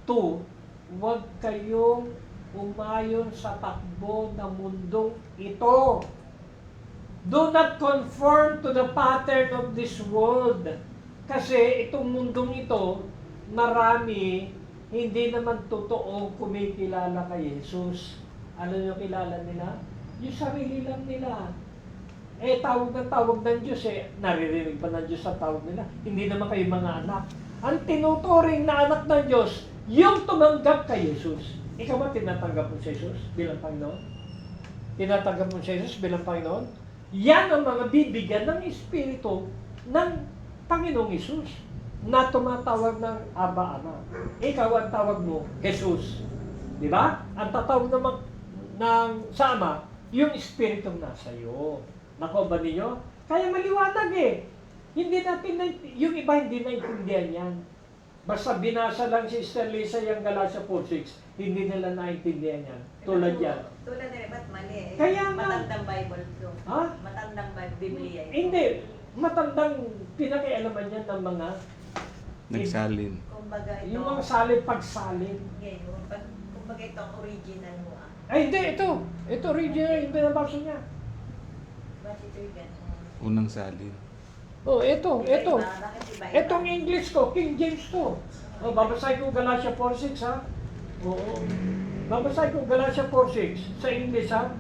2, huwag kayong umayon sa takbo ng mundong ito. Do not conform to the pattern of this world. Kasi itong mundong ito, marami hindi naman totoo kumikilala kay Jesus. Ano yung kilala nila? Yung sarili lang nila. Eh, tawag ng Diyos eh. Naririnig pa ng Diyos sa tawag nila. Hindi naman kayo mga anak. Ang tinuturing na anak ng Diyos, yung tumanggap kay Jesus. Ikaw ba tinatanggap mo si Jesus bilang Panginoon? Tinatanggap mo si Jesus bilang Panginoon? Yan ang mga bibigyan ng Espiritu ng Panginoong Jesus na tumatawag ng Aba, Ama. Ikaw ang tawag mo, Jesus. Di ba? Ang tatawag naman sa Ama, yung Espiritong nasa iyo. Nako ba ninyo? Kaya maliwanag eh. Hindi natin, yung iba hindi naintindihan yan. Basta binasa lang si Sister Lisa yung Galatia 4:6, hindi nila naintindihan yan. Tulad yan. Tulad na ba't mali eh? Kaya nga. Matandang Bible to. Ha? Matandang Biblia ito. Hindi. Matandang pinakialaman yan ng mga Nagsalin. Kumbaga ito. yung mga salin pagsalin. Ngayon, kumbaga ito ang original mo ah. Ay hindi, ito. Ito original yung binabasa niya. Ba't ito yung gano'n? Unang salin. Oh, ito. Iba-iba, bakit iba-iba? Itong English ko, King James to. Oh, babasahin ko Galatia 4:6 ha. Oo. Babasahin ko Galatia 4:6 sa English ha.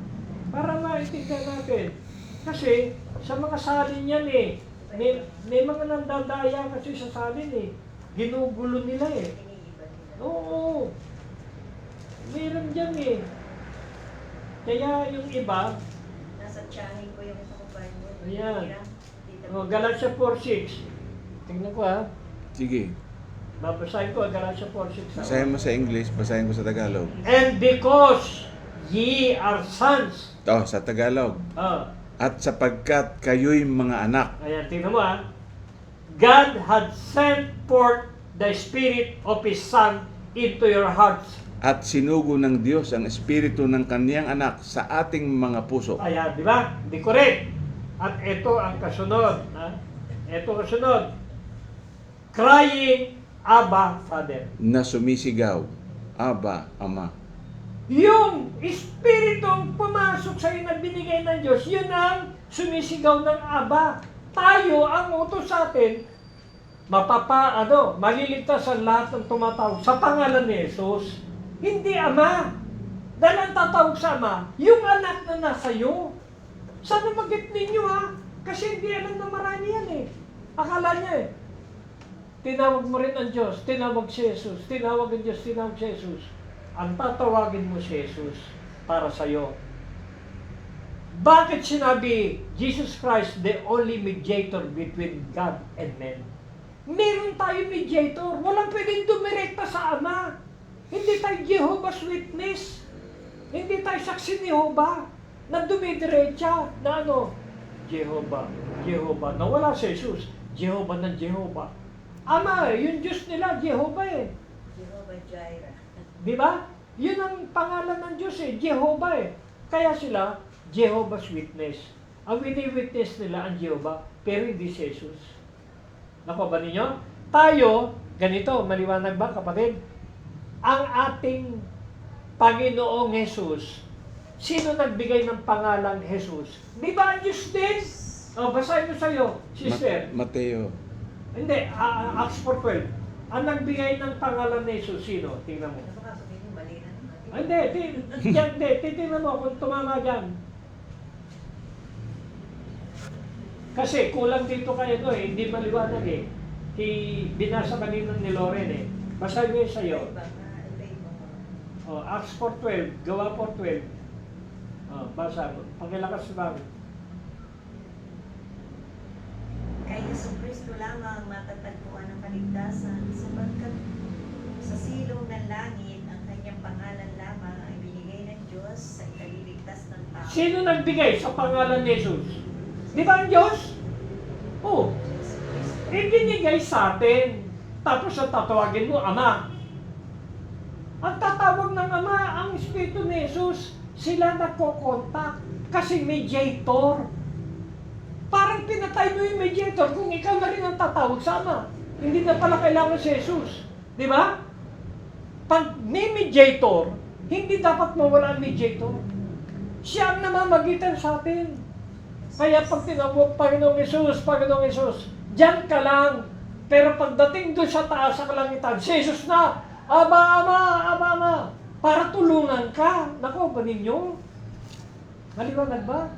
Para maintindihan natin. Kasi sa mga salin yan eh. May mga nandadaya kasi sa salin eh. Ginugulo nila eh. Iniiba nila. Oo. Meron dyan eh. Kaya yung iba, Nasa tiyahin ko yung isa ko Bible. Ayan. Hirap. Dito. Galatia 4:6. Tingnan ko ha. Sige, Babasahin ko Galatia 4:6. basahin mo sa English, basahin ko sa Tagalog. And because ye are sons. Sa Tagalog. At sapagkat kayo'y mga anak, Ayan, tingnan mo ha. God had sent forth the Spirit of His Son into your hearts. at sinugo ng Diyos ang espiritu ng kaniyang anak sa ating mga puso. Ayan, di ba? Hindi correct. At ito ang kasunod. Ha? Ito kasunod. Crying, Abba, Father. Na sumisigaw, Aba, Ama. Yung espiritong pumasok sa iyo na binigay ng Diyos, yun ang sumisigaw ng Aba. Tayo ang utos sa atin, maliligtas ang lahat ng tumatawag sa pangalan ni Jesus. Hindi Ama. Dahil ang tatawag sa Ama, yung anak na nasa iyo. Sana mag-get ninyo ha? Kasi hindi alam na marami yan eh. Akala niya eh. Tinawag mo rin ang Diyos, tinawag si Jesus, tinawag ang Diyos, tinawag si Jesus. Ang tatawagin mo si Jesus. para sa'yo. Bakit sinabi Jesus Christ the only mediator between God and men? Meron tayo mediator. Walang pwedeng dumirekta sa Ama. Hindi tayo Jehovah's Witness. Hindi tayo saksi ni Jehovah na dumidiretsa na ano, Jehovah, na wala si Jesus. Jehovah ng Jehovah. Ama, yung Diyos nila, Jehovah eh. Jehovah Jireh. Di ba? Yun ang pangalan ng Diyos eh, Jehovah eh. Kaya sila, Jehovah's Witness. Ang wini-witness nila ang Jehovah, pero hindi si Jesus. Nakuha ba ninyo? Tayo, ganito, maliwanag ba kapatid? Ang ating Panginoong Jesus, sino nagbigay ng pangalang Jesus? Di ba ang Diyos din? O, basahin mo sa'yo, sister. Mateo. Hindi, Acts 4:12. Ang nagbigay ng pangalan ni Jesus, sino? Tingnan mo. Baka sabihin mo, mali na naman. Hindi, titingnan mo kung tumama dyan. Kasi kulang dito kayo hindi maliwanag eh. Binasa kanina ni Loren eh. Basahin mo yun sa'yo. Acts 4:12, Gawa 4:12. Basa mo. Pakilakas ba? Kay Jesucristo lamang matatagpuan ang kaligtasan sapagkat sa silong ng langit ang kanyang pangalan lamang ay binigay ng Diyos sa ikaliligtas ng tao. Sino nagbigay sa pangalan ni Jesus? Di ba ang Diyos? Oo. Ibinigay sa atin. Tapos ang tatawagin mo, Ama. Ang tatawag ng Ama, ang Espiritu ni Jesus, sila nagko-contact kasi mediator. Parang pinatay mo yung mediator kung ikaw na rin ang tatawag sa Ama. Hindi na pala kailangan si Jesus. Di ba? Pag may mediator, hindi dapat mawala ang mediator. Siya ang namamagitan sa atin. Kaya pag tinawag Panginoong Hesus, diyan ka lang. Pero pagdating doon sa taas sa kalangitan, si Jesus na, Ama, para tulungan ka. Naku, ba ninyo? Maliwanag ba?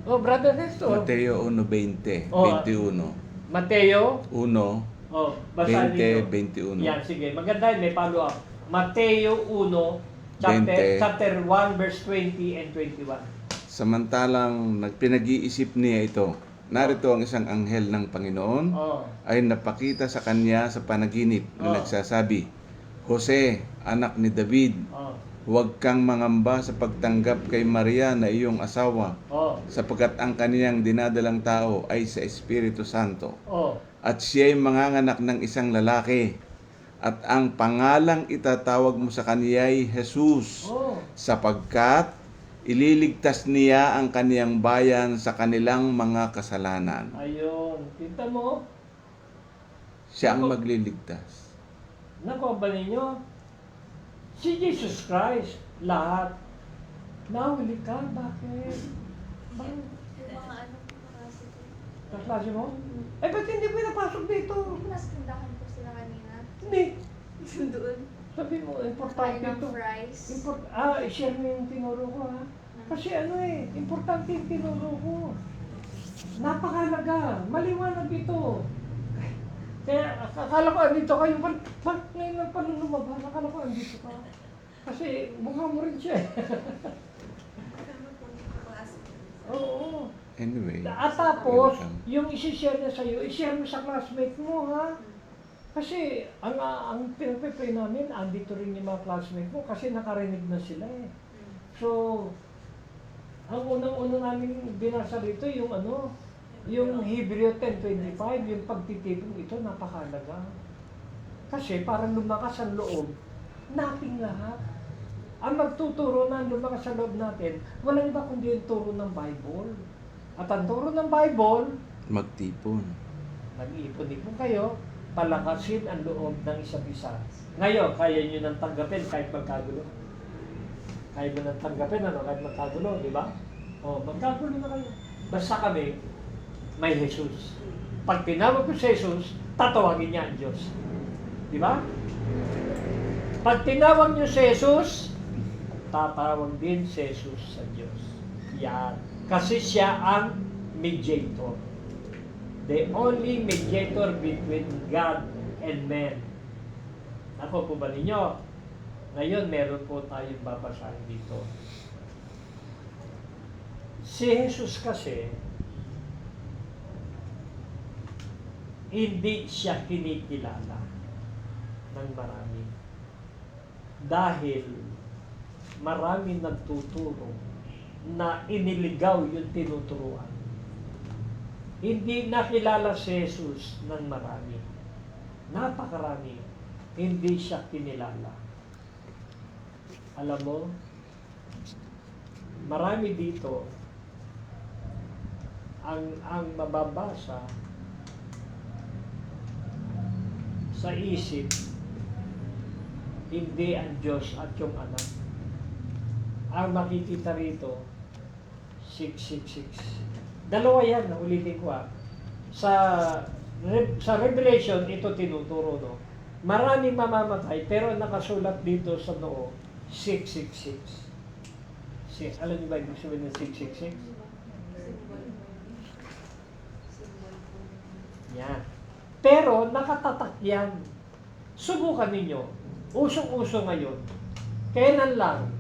Brother Nestor. Mateo 1:20, Oh. 21. Mateo, 1, basahin 20, ninyo. 21. Yan, sige. Maganda yun, may follow-up. Mateo 1, 20. chapter 1, verse 20 and 21. Samantalang nagpinag-iisip niya ito, narito ang isang anghel ng Panginoon ay napakita sa kanya sa panaginip na nagsasabi, Jose, anak ni David, huwag kang mangamba sa pagtanggap kay Maria na iyong asawa, sapagkat ang kaniyang dinadalang tao ay sa Espiritu Santo. At siya'y manganganak ng isang lalaki, at ang pangalang itatawag mo sa kaniya'y Jesus, sapagkat ililigtas niya ang kaniyang bayan sa kanilang mga kasalanan. Ayun. Kita mo? Siya ang magliligtas. Nakuha ba ninyo? Si Jesus Christ, lahat. Nahuli ka? Bakit? Yung mga ano po kasi po. Kaklase mo? Eh, ba't hindi pinapasok dito? Nasa tindahan po sila kanina. Hindi. Doon. Sabi mo, importante Kain ng ito. fries. I-share mo yung tinuro ko ha. Kasi importante yung tinuro ko. Napakalaga. Maliwanag ito. Kaya akala ko andito kayo. Ba't ngayon lang pala lumabas? Akala ko andito ka. Kasi mukha mo rin siya. Oo. Anyway, At tapos, welcome. yung isi-share niya sa'yo, i-share mo sa classmate mo ha. Kasi ang pinag-pray namin, andito rin yung mga classmate mo kasi nakarinig na sila eh. So, ang unang-una namin binasa rito yung yung Hebrew 10:25, yung pagtitipon ito, napakalaga. Kasi parang lumakas ang loob, nating lahat. Ang magtuturo na lumakas sa loob natin, walang iba kundi yung turo ng Bible. At ang turo ng Bible, Magtipon. nag-iipon-ipon kayo, palakasin ang loob ng isa't isa. Ngayon, kaya nyo nang tanggapin kahit magkagulo. Kaya mo nang tanggapin, kahit magkagulo, di ba? Magkagulo na kayo. Basta kami, may Jesus. Pag tinawag ko si Jesus, tatawagin niya ang Diyos. Di ba? Pag tinawag niyo si Jesus, tatawag din si Jesus sa Diyos. Yan. Kasi siya ang mediator. The only mediator between God and man. Ako po ba ninyo? Ngayon, meron po tayong babasahin dito. Si Jesus kasi, hindi siya kinikilala ng marami. Dahil marami nagtuturo na iniligaw yung tinuturuan. Hindi nakilala si Jesus ng marami. Napakarami. Hindi siya kinilala. Alam mo, marami dito ang mababasa sa isip, hindi ang Diyos at yung anak. Ang makikita rito, 666. Dalawa yan, ulitin ko Sa Revelation, ito tinuturo, no? Maraming mamamatay, pero nakasulat dito sa noo, 666. Alam niyo ba ibig sabihin ng 666? Yan. Pero nakatatak yan. Subukan ninyo. Usong-uso ngayon. Kailan lang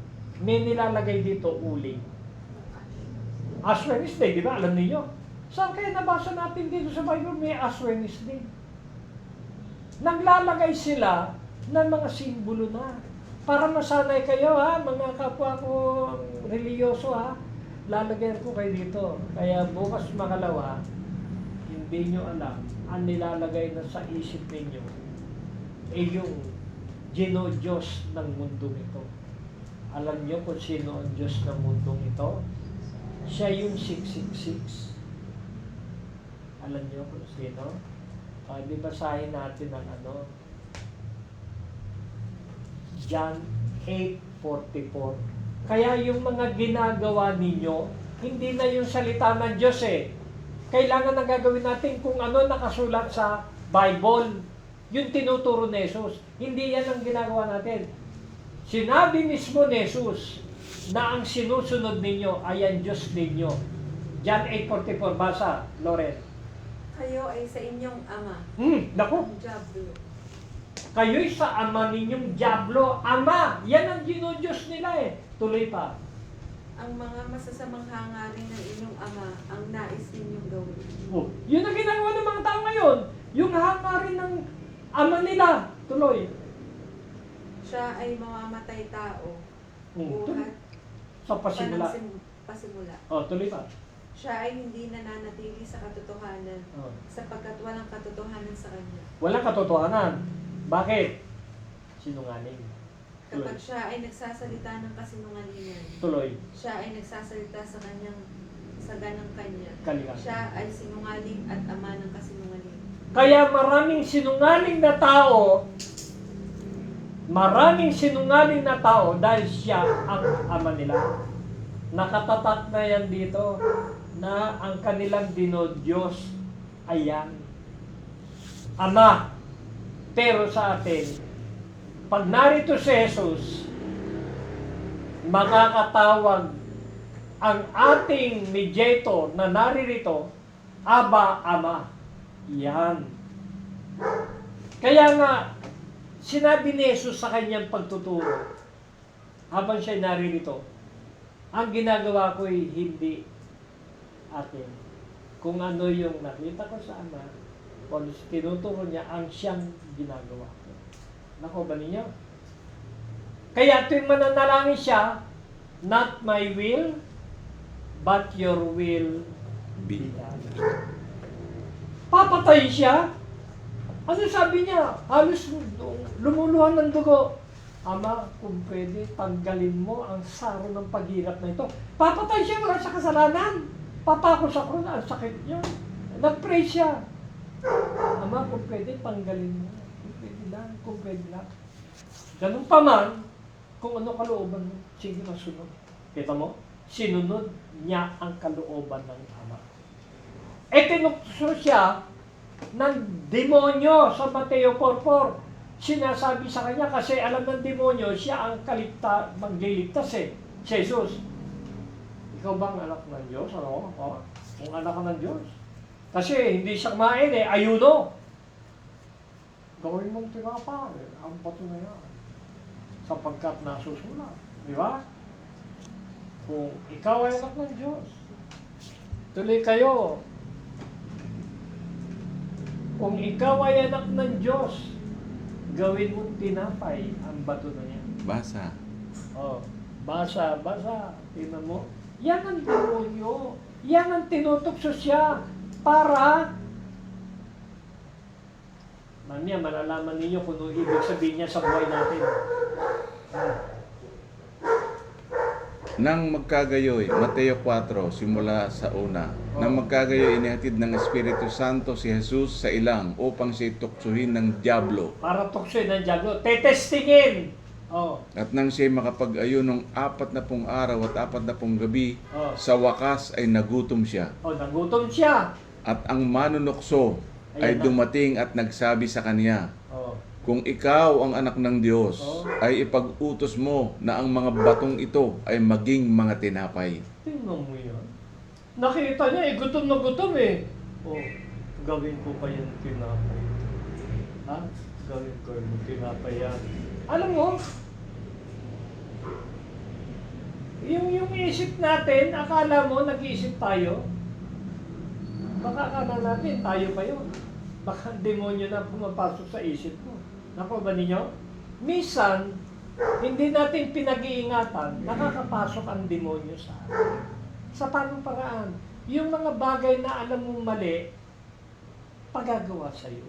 may nilalagay dito uling? Ash Wednesday, di ba? Alam niyo. Saan kaya nabasa natin dito sa Bible may Ash Wednesday? Naglalagay sila ng mga simbolo na. Para masanay kayo ha, mga kapwa ko reliyoso ha. Lalagyan ko kayo dito. Kaya bukas makalawa, hindi nyo alam ang nilalagay na sa isip ninyo ay yung Diyos ng mundong ito. Alam nyo kung sino ang Diyos ng mundong ito? Siya yung 666. Alam nyo kung sino? Di basahin natin ang John 8:44. Kaya yung mga ginagawa ninyo, hindi na yung salita ng Diyos eh. Kailangan na gagawin natin kung ano nakasulat sa Bible. Yung tinuturo ni Jesus. Hindi yan ang ginagawa natin. Sinabi mismo ni Jesus na ang sinusunod ninyo ay ang Diyos ninyo. John 8:44, basa, Loren. Kayo ay sa inyong ama. Naku, Ang diablo. kayo'y sa ama ninyong Diablo. Ama, yan ang Diyos nila eh. Tuloy pa. Ang mga masasamang hangarin ng inyong ama ang nais ninyong gawin. Oh, yun ang ginagawa ng mga tao ngayon. Yung hangarin ng ama nila. Tuloy. Siya ay mamamatay tao. Tuloy. Buhat Sa pasimula. pasimula. Oh, tuloy pa. Siya ay hindi nananatili sa katotohanan Oh. sapagkat walang katotohanan sa kanya. Walang katotohanan. Bakit? Sinungaling. Kapag siya ay nagsasalita ng kasinungalingan, Tuloy. siya ay nagsasalita sa kanyang sa ganang kanya. Kalikan. Siya ay sinungaling at ama ng kasinungaling. Kaya maraming sinungaling na tao dahil siya ang ama nila. Nakatatak na yan dito na ang kanilang dinodiyos ay yan. Ama. Pero sa atin, pag narito si Jesus, makakatawag ang ating mediator na naririto, Aba, Ama. Yan. Kaya nga, sinabi ni Jesus sa kanyang pagtuturo, habang siya naririto, ang ginagawa ko ay hindi akin. Kung ano yung nakita ko sa Ama, kung tinuturo niya, ang siyang ginagawa ko. Nako ba ninyo? Kaya tuwing mananalangin siya, not my will, but your will be done. Papatay siya. Ano sabi niya? Halos lumuluhan ng dugo. Ama, kung pwede, tanggalin mo ang saro ng paghirap na ito. Papatay siya, wala siya kasalanan. Papako sa krus, ang sakit niya. Nag-pray siya. Ama, kung pwede, tanggalin mo. Kung pwede lang, kung pwede lang. Ganun pa man, kung ano kalooban mo, sige na sunod. Kita mo? Sinunod niya ang kalooban ng Ama. Tinukso siya ng demonyo sa Mateo 4:4. Sinasabi sa kanya kasi alam ng demonyo, siya ang magliligtas eh. Jesus. Ikaw ba ang anak ng Diyos? Ano? Kung anak ka ng Diyos. Kasi hindi siya kumain eh, ayuno. Gawin mong tinapa, ang bato na yan. Sapagkat nasusulat. Di ba? Kung ikaw ay anak ng Diyos, Tuloy kayo. Kung ikaw ay anak ng Diyos, gawin mong tinapay ang bato na yan. Basa. Oh, basa. Tingnan mo. Yan ang demonyo. Yan ang tinutokso siya para mamaya malalaman ninyo kung ano ibig sabihin niya sa buhay natin. Nang magkagayoy, Mateo 4, simula sa una. Nang magkagayoy, inihatid ng Espiritu Santo si Jesus sa ilang upang siya tuksuhin ng dyablo. Para tuksoy ng diablo. Tetestingin! Oh, At nang siya makapag-ayon ng 40 araw at 40 gabi, oh. sa wakas ay nagutom siya. Oh, nagutom siya. At ang manunukso ay Ayan na. dumating at nagsabi sa kanya, Oh. kung ikaw ang anak ng Diyos, Oh. ay ipag-utos mo na ang mga batong ito ay maging mga tinapay. Tingnan mo yan. Nakita niya, gutom na gutom eh. Oh, gawin ko pa yung tinapay. Ha? Gawin ko yung tinapay yan. Alam mo, yung isip natin, akala mo nag-iisip tayo. Baka akala natin, tayo pa yun. Baka demonyo na pumapasok sa isip mo. Naku ba ninyo? Minsan, hindi natin pinag-iingatan, nakakapasok ang demonyo sa atin. Sa panong paraan? Yung mga bagay na alam mong mali, pagagawa sa'yo.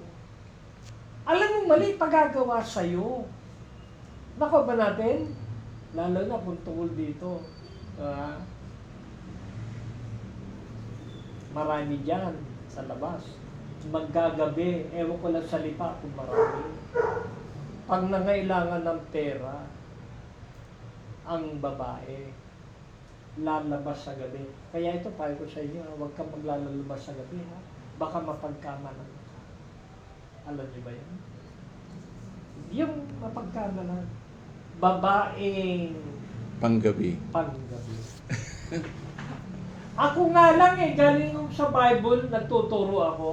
Alam mong mali, pagagawa sa'yo. Nako ba natin? Lalo na kung tungkol dito. Marami dyan sa labas. Maggagabi, ewan ko lang sa lipa kung marami. Pag nangailangan ng pera, ang babae, lalabas sa gabi. Kaya ito, payo ko sa inyo, huwag kang maglalabas sa gabi. Ha? Baka mapagkamalan ka. Alam niyo ba yan? Yung mapagkamalan, babaeng Panggabi. panggabi. Ako nga lang galing nung sa Bible, nagtuturo ako.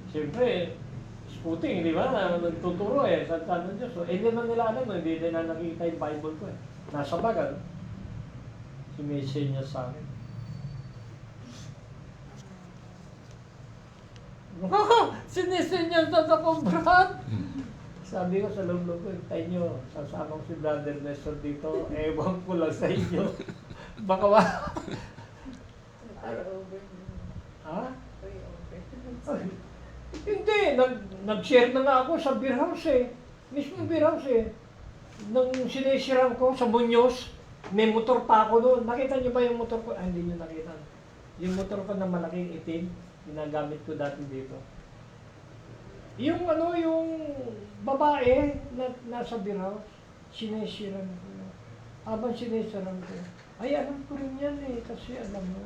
Siyempre, sputing, di ba? Nagtuturo sa tanong Diyos. So, hindi naman nila alam, hindi nila nakita yung Bible ko Nasa bagal. Sumisay niya sa akin. Sinisenya sa ako, Brad! Sabi ko sa loob-loob ko, tayo nyo, sasama ko si Brother Nestor dito, ewan ko lang sa inyo. Baka ba? Ha? Ay, hindi, nag-share na nga ako sa beer house Mismo beer house Nang sinisiran ko sa Muñoz, may motor pa ako doon. Nakita niyo ba yung motor ko? Hindi niyo nakita. Yung motor ko na malaking itim, ginagamit ko dati dito. Yung yung babae na nasa beer house, sinisiran ko. Habang sinisiran ko, ay alam ko rin yan kasi alam mo,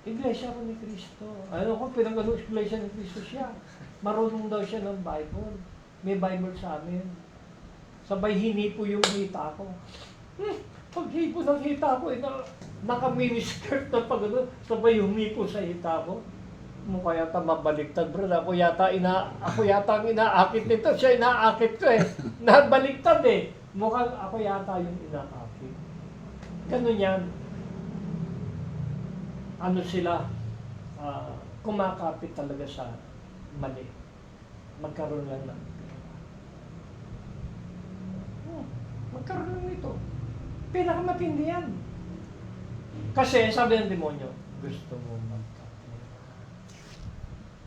Iglesia ko ni Cristo. Ano ko, pinag-ano Iglesia ni Cristo siya. Marunong daw siya ng Bible. May Bible sa amin. Sabay hinipo yung hita ko. Pag hipo ng hita ko, naka-miniskirt na pag sabay humipo sa hita ko. Mukha yata mabaliktad, bro. Ako yata ang inaakit nito. Siya inaakit ko Nabaliktad Mukhang ako yata yung inaakit. Ganun yan. Ano sila, kumakapit talaga sa mali. Magkaroon lang ng magkaroon lang nito. Pinakamatindi yan. Kasi sabi ng demonyo, gusto mo magkapit.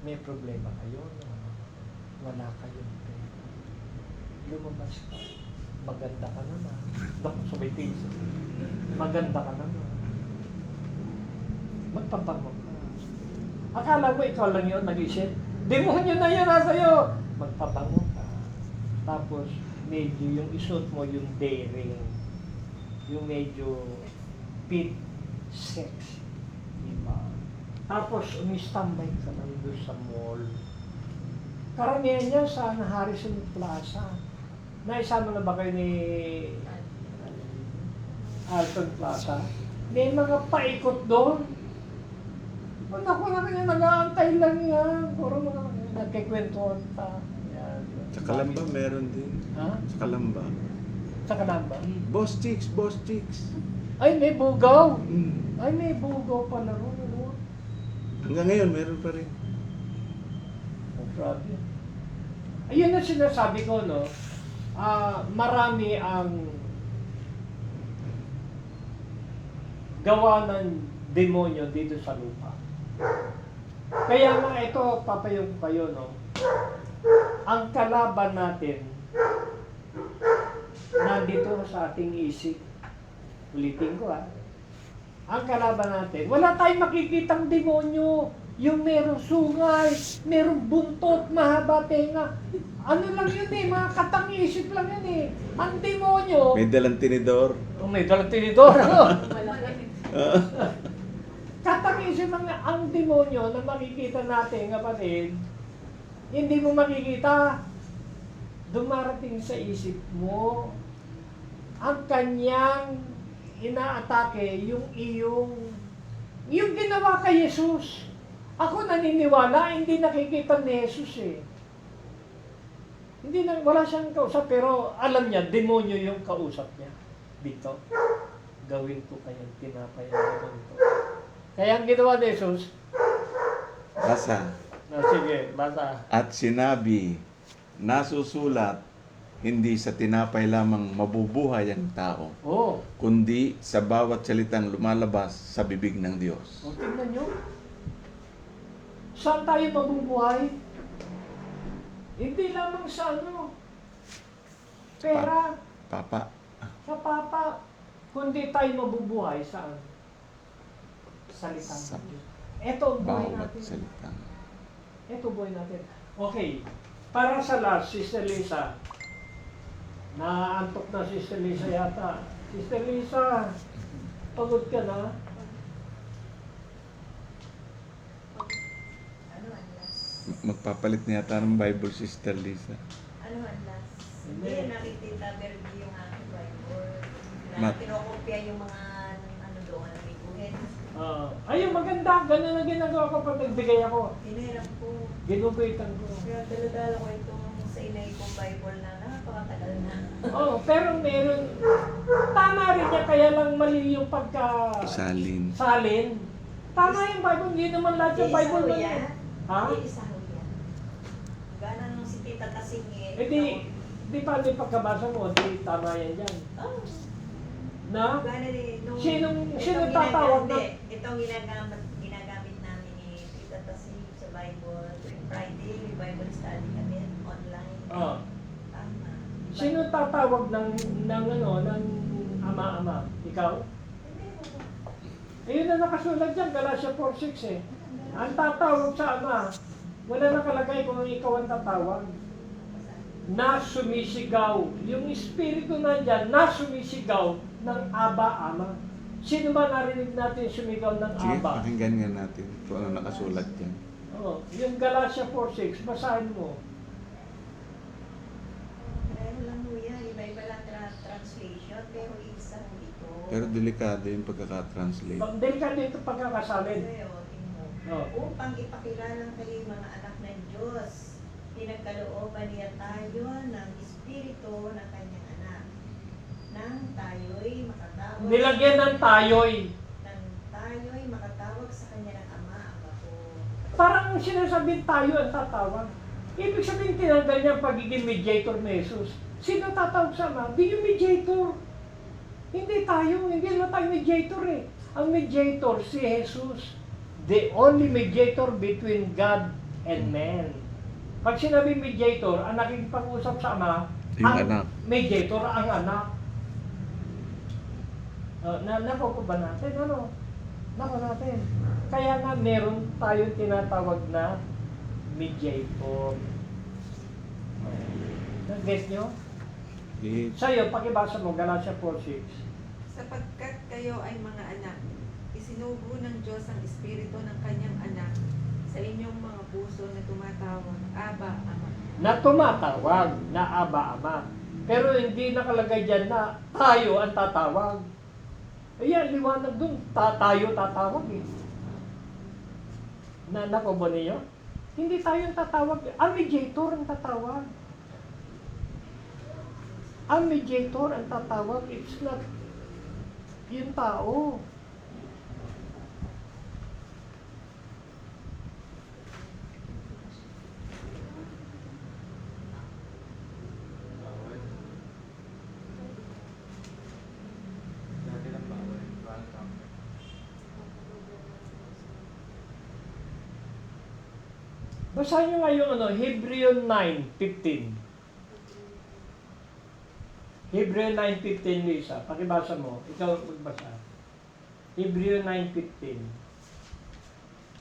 May problema kayo, wala kayong pera. Lumabas ka, maganda ka naman. Naku, sabay tingin. Maganda ka naman. Magpabango ka. Akala mo ikaw lang yun, nag-isip. Demonyo na yun nasa iyo. Magpabango ka. Tapos, medyo yung isuot mo, yung daring. Yung medyo fit, sexy. Diba? Tapos, umistambay ka lang doon sa mall. Karamihan niya sa Harrison Plaza. Naisama na ba kayo ni Alton Plaza? May mga paikot doon. Naku na kanya, nag-aantay lang yan. Puro mga nagkikwentuhan pa. Yan. Sa Kalamba meron din. Ha? Sa Kalamba. Sa Kalamba? Boss Chicks, Boss Chicks. Ay, may bugaw. Mm. Ay, may bugaw pala ron. Hanggang ngayon, meron pa rin. Oh, grabe. Ayun na sinasabi ko, no? Marami ang gawa ng demonyo dito sa lupa. Kaya nga ito, papayong kayo, no? Ang kalaban natin, nandito sa ating isip. Ulitin ko, ang kalaban natin, wala tayong makikitang demonyo. Yung merong sungay, merong buntot, mahaba tenga. Ano lang yun mga katang-isip lang yun Ang demonyo, May dalang tinidor. may dalang tinidor. Malaki. Katang-isip lang ang demonyo na makikita natin, kapatid, hindi mo makikita. Dumarating sa isip mo, ang kanyang inaatake, yung ginawa kay Jesus. Ako naniniwala, hindi nakikita ni Jesus wala siyang kausap, pero alam niya, demonyo yung kausap niya. Dito, gawin ko kayang tinapay ang ganito. Kaya ang ginawa ni Jesus, Basa. sige, basa. At sinabi, nasusulat, hindi sa tinapay lamang mabubuhay ang tao, Oh, kundi sa bawat salitang lumalabas sa bibig ng Diyos. tingnan nyo. Saan tayo mabubuhay? Hindi lamang sa pera, Papa, sa papa, kundi tayo mabubuhay saan? Salita Sa ng Diyos. Ito ang buhay bawat natin. salitang. Ito buhay natin. Okay, para sa last, Sister Lisa. Naantok na Sister Lisa yata. Sister Lisa, pagod ka na? Ano ang last? Magpapalit niya yata ng Bible, Sister Lisa. Ano ang last? Hindi. Hindi nakikita pero yung aking Bible. Mat- Kinokopya yung mga ano doon, may guhit. Ayun, maganda. Ganun ang ginagawa ko pag nagbigay ako. Hiniram ko. Ginuguitan ko. Kaya dala-dala ko itong sa inay kong Bible na napakatagal na. Pero meron, tama rin niya, kaya lang mali yung pagka-salin. Salin. Tama yung Bible, hindi naman lahat yung Bible na yan. yun. Ha? Isa ho yan. Gana nung si Tita Tasingin. Eh di paano yung pagkabasa mo, di tama yan dyan. Oh. Na? Gana din. Nung, Sino itong tatawag na? Itong ginagamit namin ni Tita Tasing sa Bible. Tuwing Friday, may Bible study kami online. Oh. Tama. Sino tatawag ng ama-ama? Ikaw? Hindi ho. Ayun na nakasulat dyan, Galatia 4:6 Ang tatawag sa ama, wala nakalagay kung ikaw ang tatawag. Na sumisigaw. Yung espiritu na dyan, na sumisigaw ng Aba, Ama. Sino ba narinig natin sumigaw ng Sige, Aba? pakinggan nga natin kung ano nakasulat dyan. Yung Galatia 4:6, basahin mo. Ano lang ho yan, iba-iba lang translation, pero isa ho ito. Pero delikado yung pagkakatranslate. Delikado ito pagkakasalin. Kaya, tingnan mo. Oh. Upang ipakilala kayo mga anak ng Diyos, pinagkalooban niya tayo ng Espiritu ng kanyang anak. Nang tayo'y makatawag Nilagyan ng tayo'y. nang tayo'y makatawag sa kanya ng Ama, ang Apo. Parang sinasabing tayo ang tatawag. Ibig sabihin tinanggal niya ang pagiging mediator ni Jesus. Sino tatawag sa Ama? Di yung mediator. Hindi tayo, hindi na tayo mediator Ang mediator, si Jesus. The only mediator between God and man. Pag sinabi mediator, ang nakikipag-usap sa Ama, Yung ang anak. mediator, ang anak. Nako ba natin? Nako natin. Kaya nga meron tayong tinatawag na mediator. Nag-get nyo? Sa'yo, pakibasa mo, Galatia 4:6. Sapagkat kayo ay mga anak, isinugo ng Diyos ang Espiritu ng kanyang anak sa inyong mga puso na tumatawag, Aba, Ama. Na tumatawag na Aba, Ama. Pero hindi nakalagay dyan na tayo ang tatawag. Ayan, liwanag dun. Tayo tatawag Nakubo niyo? Hindi tayo ang tatawag. Ang mediator ang tatawag. Ang mediator ang tatawag. It's not yung tao. Basahin nyo nga yung Hebrew 9:15. Hebrew 9:15, Lisa. Pakibasa mo. Ikaw magbasa. Hebrew 9:15.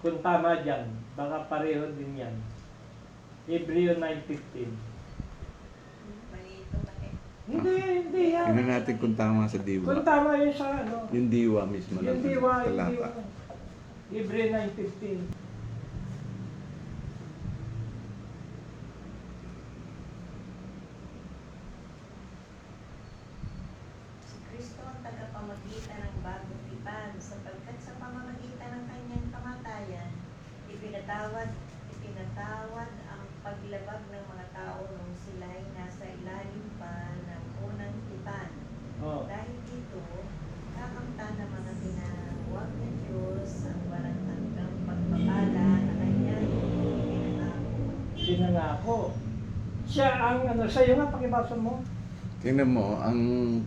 Kung tama dyan, baka pareho din yan. Hebrew 9:15. Malito ba eh? Hindi yan. Tingnan natin kung tama sa diwa. Kung tama yun sa Yung diwa mismo Yung ng diwa. talata. Hebrew 9:15. Si Kristo ang tagapamagitan ng bagong tipan, sapagkat sa pamamagitan ng kanyang kamatayan, ipinatawad ang paglabag ng mga tao nung sila'y nasa ilalim pa ng unang tipan. Oh. Dahil dito, kakamtan ng mga tinawag ng Diyos ang walang hanggang pagpapala na kanyang ipinangako. Sinangako. Siya ang sa'yo nga, pakibasa mo. Tingnan mo, ang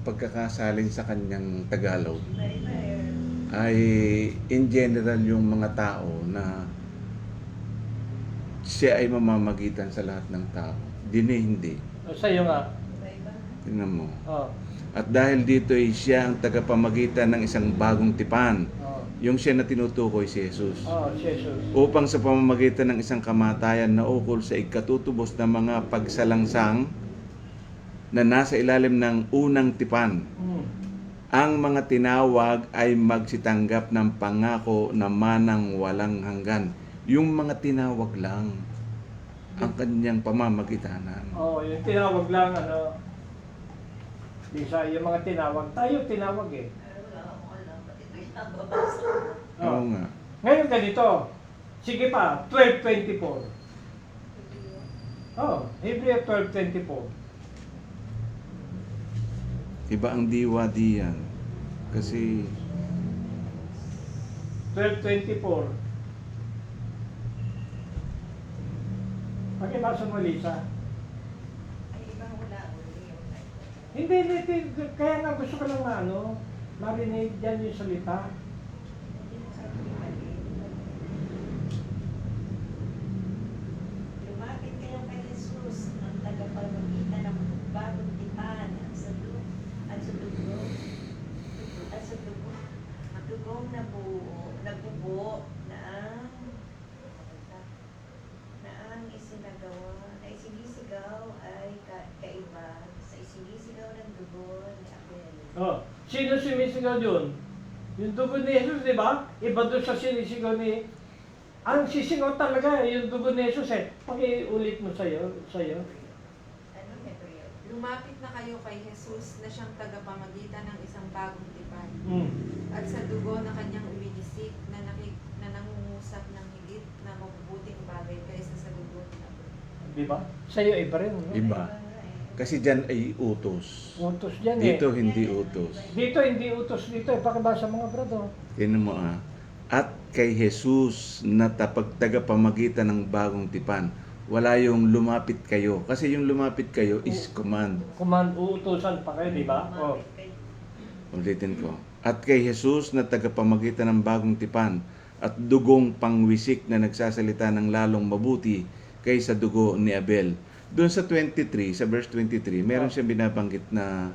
pagkakasalin sa kanyang Tagalog Iba-iba eh. ay in general yung mga tao na siya ay mamamagitan sa lahat ng tao. Hindi. Sa'yo nga. Iba-iba. Tingnan mo. Oh. At dahil dito ay siya ang tagapamagitan ng isang bagong tipan. Oh. Yung siya na tinutukoy si Jesus. Oh, Jesus. Upang sa pamamagitan ng isang kamatayan na ukol sa ikatutubos ng mga pagsalangsang na nasa ilalim ng unang tipan. Ang mga tinawag ay magsitanggap ng pangako na manang walang hanggan. Yung mga tinawag lang ang kanyang pamamagitanan. Oh, yung tinawag lang, Lisa, yung mga tinawag. Tayo tinawag eh. Wala akong alam, ba't ito yung nababasa ko? Oo nga. Ngayon ganito. Sige pa, 12:24. Oh, Hebrew 12:24. Iba ang diwa diyan. Kasi 12:24. Pakibasa mo, Lisa. Ay, ibang wala uli yung Hindi. Kaya nga gusto ko lang marinig dyan yung salita. Lumapit kayo kay Jesus, ang tagapamagitan ng bagong tipan at sa dugo matugong nabubo na ang isinisigaw ay kaiba sa isinisigaw ng dugo ni Abel. Oh, sino sumisigaw yun? Yung dugo ni Jesus, di ba? Iba doon sa sinisigaw ni... Ang sisigaw talaga, yung dugo ni Jesus eh. Pakiulit mo sa'yo. Ano ito yun? Lumapit na kayo kay Jesus na siyang tagapamagitan ng isang bagong tipan. At sa dugo na kanyang uminisik na nangungusap ng higit na mabubuting bagay kaysa sa dugo ni Abel. Di ba? Sa'yo iba rin. No? iba. Kasi dyan ay utos. Utos dyan eh. Dito hindi utos. Dito, hindi utos dito eh. Pakibasa mga brado. Tingnan mo At kay Jesus na tagapamagitan ng bagong tipan. Wala yung lumapit kayo. Kasi yung lumapit kayo is command. Command, uutosan pa kayo, di ba? Oh. Ulitin ko. At kay Jesus na tagapamagitan ng bagong tipan at dugong pangwisik na nagsasalita ng lalong mabuti kaysa dugo ni Abel. Doon sa 23, sa verse 23, meron siyang binabanggit na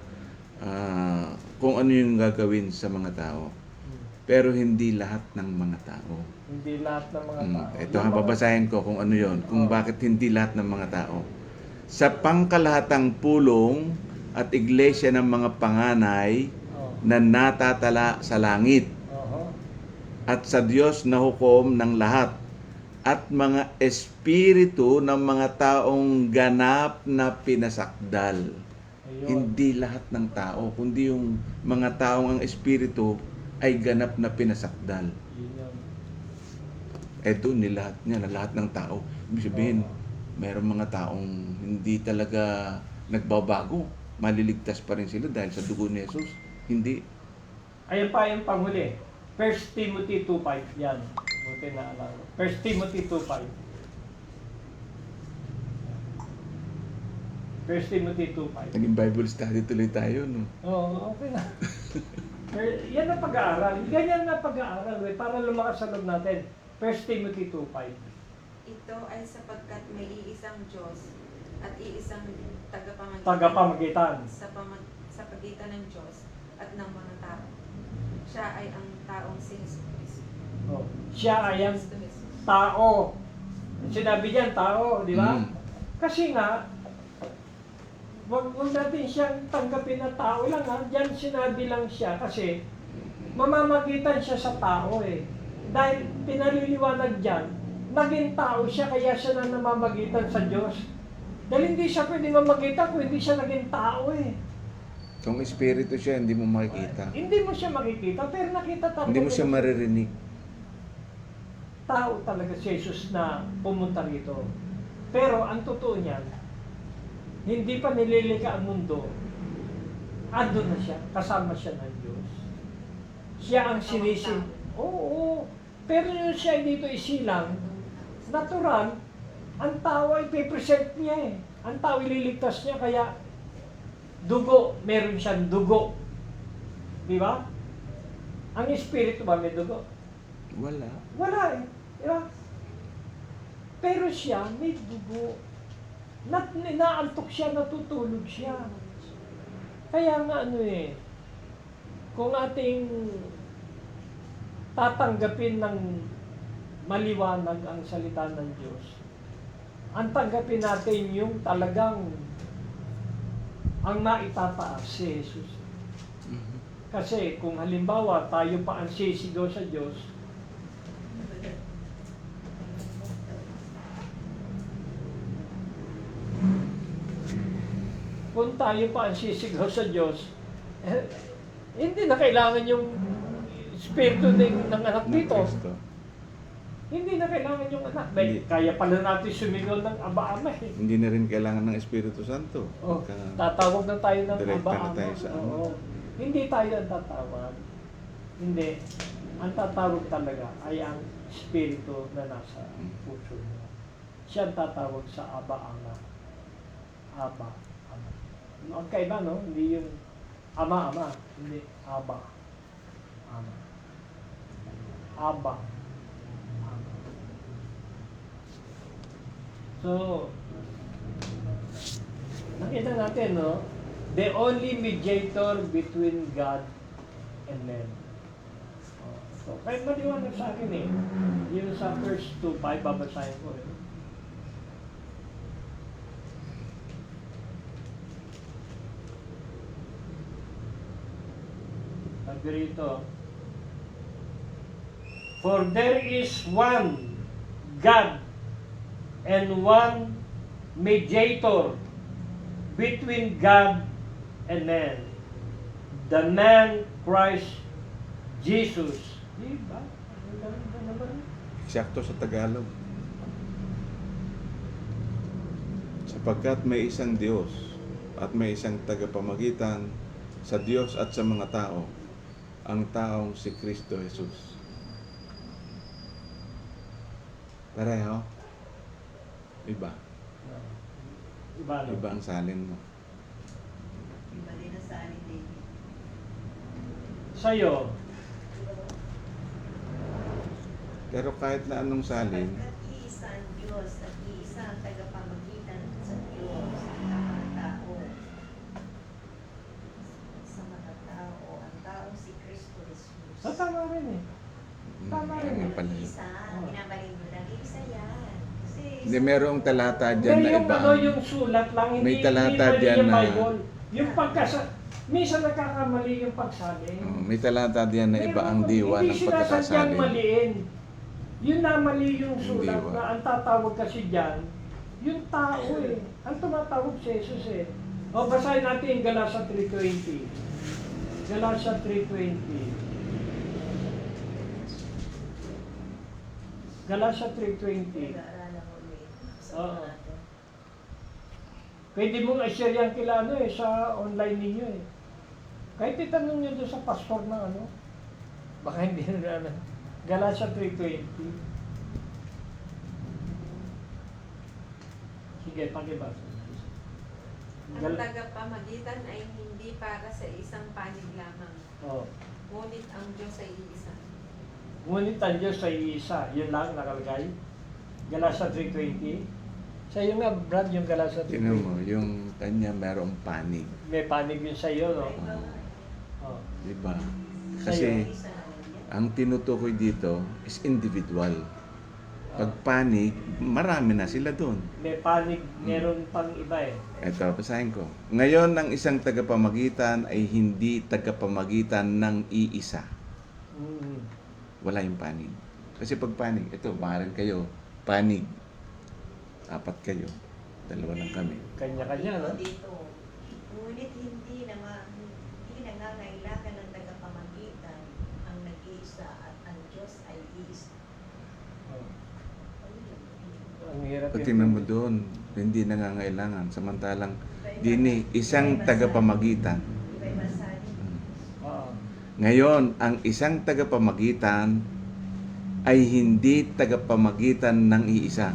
kung ano yung gagawin sa mga tao. Pero hindi lahat ng mga tao. Hindi lahat ng mga tao. Ito babasahin ko kung ano yon, kung bakit hindi lahat ng mga tao. Sa pangkalahatang pulong at iglesia ng mga panganay na natatala sa langit at sa Diyos na hukom ng lahat at mga espiritu ng mga taong ganap na pinasakdal. Ayun. Hindi lahat ng tao, kundi yung mga taong ang espiritu ay ganap na pinasakdal. Yun. Doon lahat niya, lahat ng tao. Ibig sabihin, mayroong mga taong hindi talaga nagbabago. Maliligtas pa rin sila dahil sa dugo ni Jesus. Hindi. Ayun pa yung panghuli. 1 Timothy 2:5. Yan. Buti na alam. 1 Timothy 2:5. 1 Timothy 2:5. Naging Bible study tuloy tayo, no? Oo, okay na. Yan ang pag-aaral. Ganyan na pag-aaral. Para lumakas sa loob natin. 1 Timothy 2:5. Ito ay sapagkat may iisang Diyos at iisang Tagapamagitan. sa pagitan ng Diyos at ng mga tao. Siya ay ang taong si Jesus. Oh. Siya ay ang Kristo Jesus. tao. Sinabi niyan, tao, di ba? Mm. Kasi nga, wag natin siyang tanggapin na tao lang ha. Diyan sinabi lang siya kasi mamamagitan siya sa tao eh. Dahil pinaliliwanag diyan, naging tao siya kaya siya na namamagitan sa Diyos. Dahil hindi siya pwede mamagitan kung hindi siya naging tao eh. Kung espiritu siya, hindi mo makikita. Hindi mo siya makikita pero nakita talaga. Hindi mo siya maririnig. Tao talaga si Jesus na pumunta rito. Pero ang totoo niyan, hindi pa nililika ang mundo. Ando na siya, kasama siya ng Diyos. Siya ang sinisin. Oo. Pero yung siya dito isilang, natural, ang tao ay pipresent niya eh. Ang tao ililigtas niya, kaya dugo, meron siyang dugo. Di ba? Ang espiritu ba may dugo? Wala. Wala eh. Di ba? Pero siya may dugo. Naantok siya, natutulog siya. Kaya nga ano eh, kung ating tatanggapin ng maliwanag ang salita ng Diyos, ang tanggapin natin yung talagang ang naitataas si Jesus. Mhm. Kasi kung halimbawa tayo pa ang sisigaw sa Diyos, kung tayo pa ang sisigaw sa Diyos, hindi na kailangan yung espiritu ng anak Ng dito. Kristo. Hindi na kailangan yung anak. Hindi. Kaya pala natin sumigaw ng Aba-ama eh. Hindi na rin kailangan ng Espiritu Santo. Oh, Pagka- tatawag na tayo ng Direkta na Aba-ama. tayo sa ano. Oo. Hindi tayo ang tatawag. Hindi. Ang tatawag talaga ay ang espiritu na nasa puso mo. Siya ang tatawag sa Aba-ama. Aba-ama. Magkaiba, no? Hindi yung Ama-ama. Hindi. Aba-ama. Aba. So, nakita natin, no? The only mediator between God and men. So, kahit maliwanag sa akin eh. Yun sa first 2:5, babasahin ko eh. Sabi rito, for there is one God and one mediator between God and man, the man Christ Jesus. Diba? Ang ganda naman. Eksakto sa Tagalog. Sapagkat may isang Diyos at may isang tagapamagitan sa Diyos at sa mga tao, ang taong si Kristo Jesus. Pareho? Iba. Iba, no? Iba ang salin mo. Iba din ang sa alin din. Sa'yo, Pero kahit na anong salin, Pagkat iisa ang Diyos at iisa ang tagapamagitan sa Diyos at mga tao. Sa mga tao, ang taong si Kristo Jesus. tama rin eh. Tama rin. nga pala yun. Isa, binabalin mo lang, isa yan. Kasi Hindi, merong talata dyan May na yung iba. ano, yung sulat lang, hindi, May talata hindi mali dyan yung na- Bible. Yung minsan nagkakamali yung pagsalin. May talata diyan na iba ang diwa ng Hindi sinasadyang pagkakasalin. maliin. Yun na mali yung sulat Diwa. na ang tatawag kasi dyan, yung tao eh. Ang tumatawag si Jesus eh. O, basahin natin yung Galatians 3:20. Galatians 3:20. Galatians 3:20. nag-aaralan mo ulit sa Oo. mga natin. Pwede mong i-share yan kila ano eh, sa online ninyo eh. Kahit itanong nyo doon sa pastor na ano, baka hindi na ano. Galatians 3:20. Sige, pakibasa. Ang tagapamagitan ay hindi para sa isang panig lamang, Oh. ngunit ang Diyos ay iisa. Ngunit ang Diyos ay isa. Yun lang nakalagay. Galasa 3:20. Sa iyo nga, Brad, yung Galasa 3:20. Tingnan mo, yung kanya merong panig. May panig yun sa iyo, no? Iba nga. Oh. Di ba? Kasi Isa naman yan. ang tinutukoy dito is individual. Pag panig, marami na sila doon. May panig, meron pang iba eh. Ito, basahin ko. Ngayon, ang isang tagapamagitan ay hindi tagapamagitan ng iisa. Mm. Wala yung panig. Kasi pag panig, ito, maaaring kayo, panig. 4 kayo. 2 lang kami. Kanya-kanya, no? Dito. Ngunit hindi nangangailangan ng tagapamagitan ang nag-iisa at ang Diyos ay iisa. Oh. Ano yun? Ang hirap Pag tingnan mo doon, hindi nangangailangan. Samantalang, dini, isang tagapamagitan. Iba-iba salin. Oo. Ngayon, ang isang tagapamagitan ay hindi tagapamagitan ng iisa.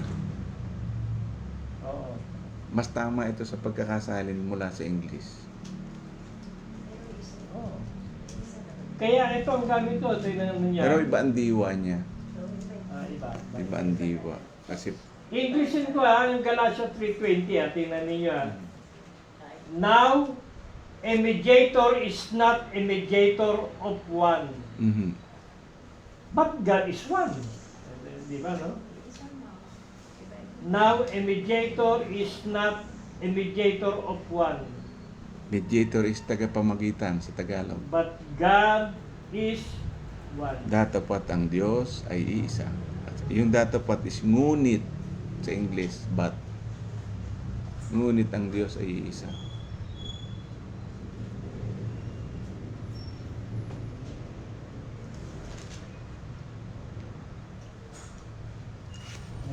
Oo. Mas tama ito sa pagkakasalin mula sa English. Pero isa. Oo. Isa naman. Kaya ito ang gamit ko. Tingnan mo niya. Pero iba ang diwa niya. So, iba-iba. Iba. Iba ang diwa. Kasi, Englishin ko yung Galatians 3:20 tingnan niyo Kahit Now, a mediator is not a mediator of one, mhm. but God is one. Di ba, no? Isama. iba-iba. Now, a mediator is not a mediator of one, Mediator is tagapamagitan sa Tagalog. but God is one. Datapat ang Diyos ay iisa. At yung datapat is ngunit sa English, but. Ngunit ang Diyos ay iisa.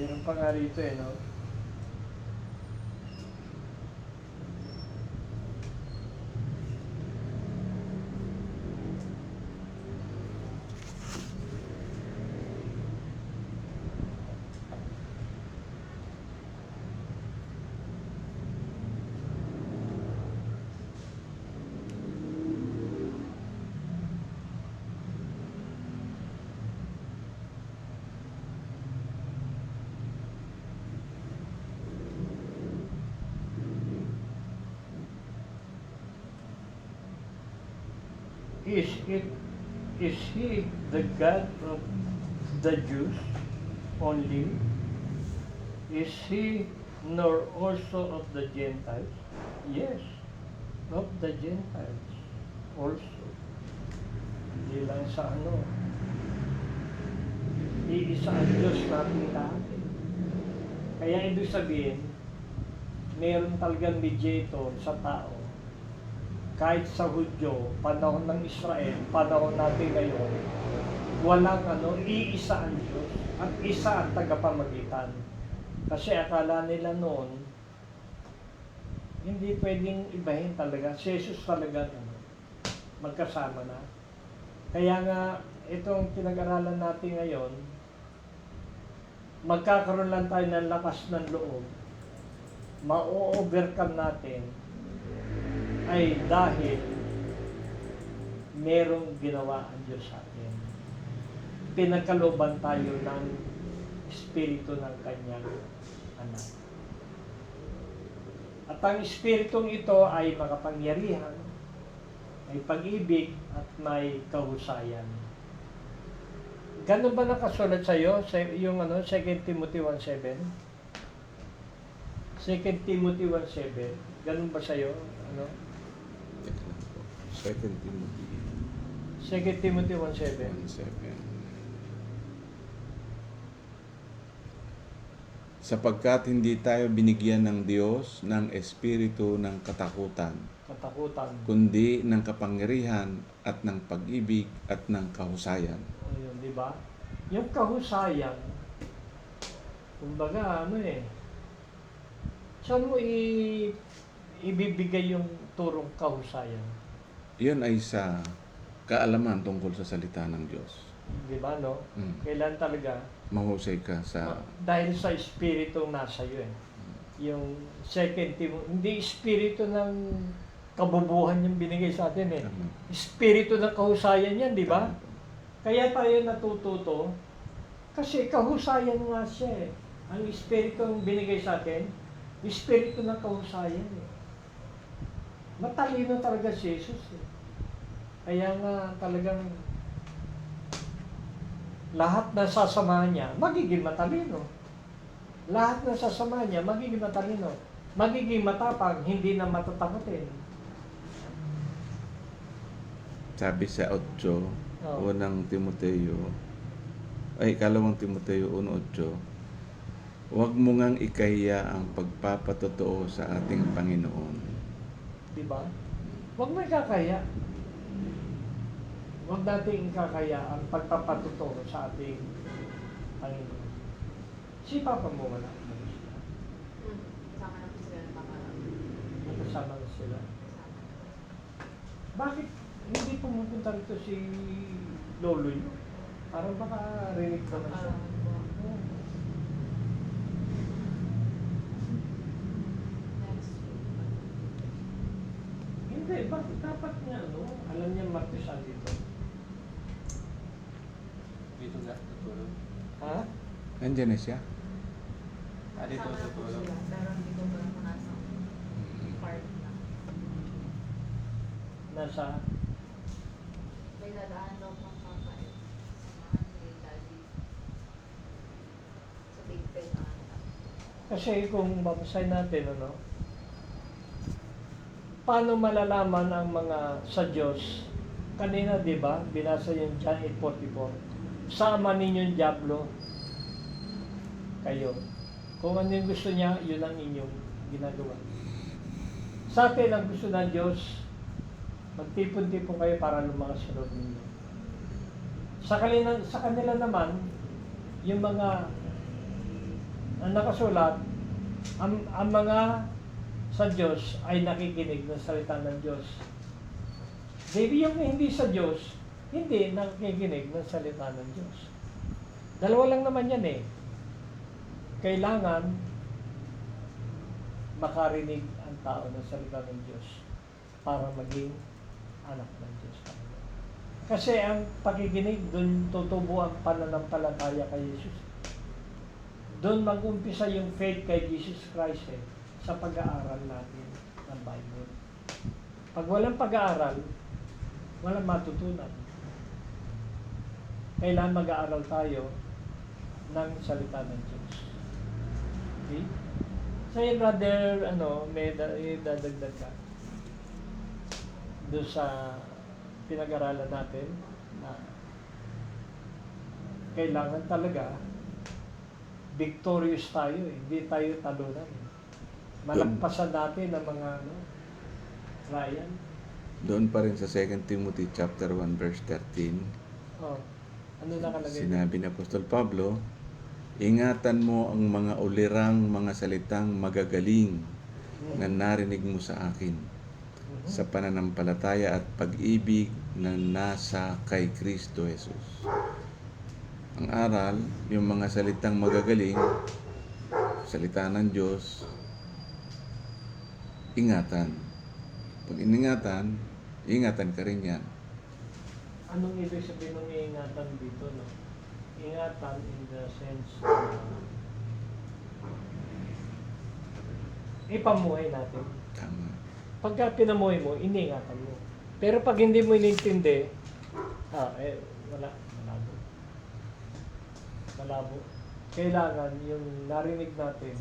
Meron pa nga rito no? Is he the God of the Jews only? Is he nor also of the Gentiles? Yes, of the Gentiles also. Hindi lang sa iisa ang Diyos natin lahat. Kaya ibig sabihin, meron talagang mediator sa tao. Kahit sa Hudyo, panahon ng Israel, panahon natin ngayon, walang iisa ang Diyos at isa ang tagapamagitan. Kasi akala nila noon, hindi pwedeng ibahin talaga. Si Jesus talaga magkasama na. Kaya nga, itong pinag-aralan natin ngayon, magkakaroon lang tayo ng lakas ng loob, ma-overcome natin, ay dahil merong ginawa ang Diyos sa atin. Pinagkalooban tayo ng Espiritu ng Kanyang Anak. At ang Espiritong ito ay makapangyarihan, may pag-ibig at may kahusayan. Ganun ba nakasulat sa iyo? Yung 2 Timothy 1:7? 2 Timothy 1:7. Ganun ba sa iyo? Teka lang po. 2 Timothy 2 Timothy 1:7. 1:7. Sapagkat hindi tayo binigyan ng Diyos ng espiritu ng katakutan, Katakutan. kundi ng kapangyarihan at ng pag-ibig at ng kahusayan. Ayun, di ba? Yung kahusayan, kumbaga saan mo ibibigay yung turong kahusayan? Iyon ay sa kaalaman tungkol sa salita ng Diyos. Di ba, no? Mm. Kailan talaga? Mahusay ka sa... Dahil sa espiritu nasa iyo Yung 2 Timothy, hindi espiritu ng kabubuhan yung binigay sa atin Tama. Espiritu ng kahusayan yan, di ba? Kaya tayo natututo kasi kahusayan nga siya Ang Espiritu ang binigay sa atin, Espiritu ng kahusayan eh. Matalino talaga si Jesus eh. Kaya nga talagang lahat na sasamahan niya, magiging matalino. Lahat na sasamahan niya, magiging matalino. Magiging matapang, hindi na matatakotin. Sabi sa 8, Oo. unang Timoteo, ikalawang Timoteo 1:8, huwag mo ngang ikahiya ang pagpapatotoo sa ating Panginoon. Di ba? Huwag mo ikakaya. Huwag natin ikakaya ang pagpapatuto sa ating Panginoon. Si Papa mo wala. Kasama na po sila ng mga Nakasama na sila. Bakit hindi pumupunta rito si Lolo yun? Parang baka rinig naman siya. Oo. next week. Hindi, bakit dapat niya, alam niya martisan dito. Dito nga, tutulog. Ha? Nandiyan na siya. Dito Kasama na po tutulog. sila, pero hindi ko pa nasa part na. Nasa, May dadaan daw pang kakain. Samahan ni Daddy. Sa Big Ben na ata. kasi kung babasahin natin, paano malalaman ang mga sa Diyos? Kanina, di ba, binasa yung John 8:44. Sama ninyong Diablo kayo. Kung ano yung gusto niya, yun ang inyong ginagawa. Sa atin, ang gusto ng Diyos, magtipon-tipon kayo para lumakas sa loob ninyo. Sa kanila naman, yung mga ang nakasulat, ang mga sa Diyos ay nakikinig ng salita ng Diyos. Maybe yung hindi sa Diyos, hindi nakikinig ng salita ng Diyos. Dalawa lang naman yan eh. Kailangan makarinig ang tao ng salita ng Diyos para maging anak ng Diyos. Kasi ang pakikinig, doon tutubo ang pananampalataya kay Jesus. Doon mag-umpisa yung faith kay Jesus Christ sa pag-aaral natin ng Bible. Pag walang pag-aaral, walang matutunan. Kailangan mag-aaral tayo ng salita ng Diyos. Okay? Sa'yo, brother, may dadagdag ka doon sa pinag-aralan natin na kailangan talaga victorious tayo hindi tayo talunan. Malagpasan natin ang mga trial. Doon pa rin sa 2 Timothy chapter 1 verse 13, Oh, ano nakalagay? sinabi ni Apostol Pablo, ingatan mo ang mga ulirang mga salitang magagaling na narinig mo sa akin sa pananampalataya at pag-ibig na nasa kay Kristo Jesus. Ang aral, yung mga salitang magagaling, salita ng Diyos, ingatan. Pag iningatan, ingatan ka rin yan. Anong ibig sabihin ng ingatan dito, no? Ingatan in the sense na ipamuhay natin. Tama. Pagka pinamuhay mo, iningatan mo. Pero pag hindi mo inintindi, wala. Malabo. Malabo. Kailangan yung narinig natin,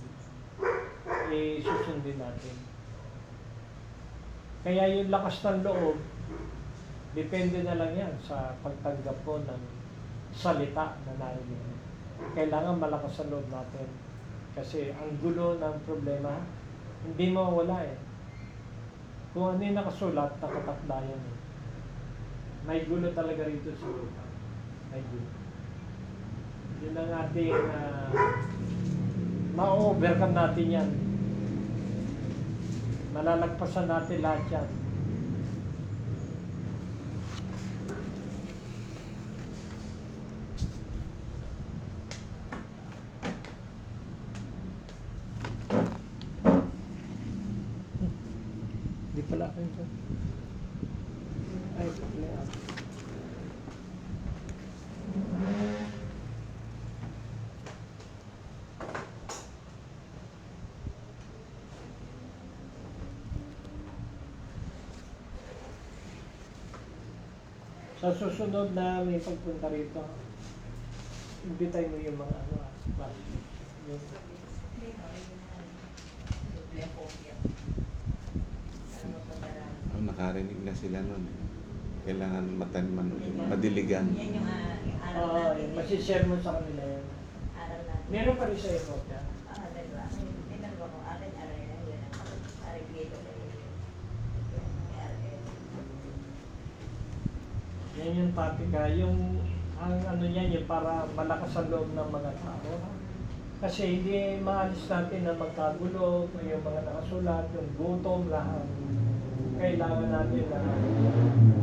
susundin natin. Kaya yung lakas ng loob, depende na lang yan sa pagtanggap mo ng salita na narinig mo. Kailangan malakas ang loob natin. Kasi ang gulo ng problema, hindi mawawala eh. Kung ano yung nakasulat, nakatakda yan eh. May gulo talaga rito sa lupa. May gulo. Yun ang ating ma-overcome natin yan. Malalagpasan natin lahat yan. Di pala akin ito. Ay, layout. Sa susunod na may pagpunta rito, imbitay mo yung mga ano, yung Nakarinig na sila nun. Kailangan mataniman ulit. Madiligan. Yan yung aral Oo, natin. masishare mo sa kanila yan. Aral natin. Meron pa rin sa iyo, Kya. Dalawa. May dalawa ko. Akin, aral na yun. Aral dito na yun. Yan yung topic ha, yung ang ano yan, yung para malakas ang loob ng mga tao. Kasi hindi maalis natin na magkagulo, yung mga nakasulat, yung gutom, lahat. Kailangan natin na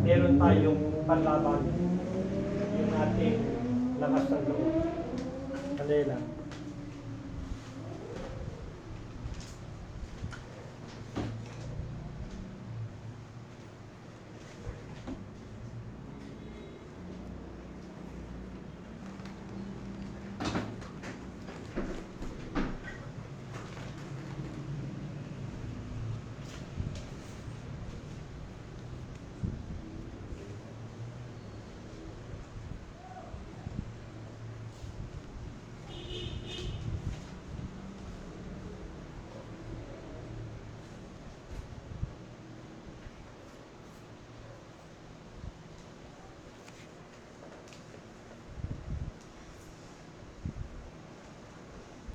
meron tayong panlaban yung ating lakas ng loob. Kanila.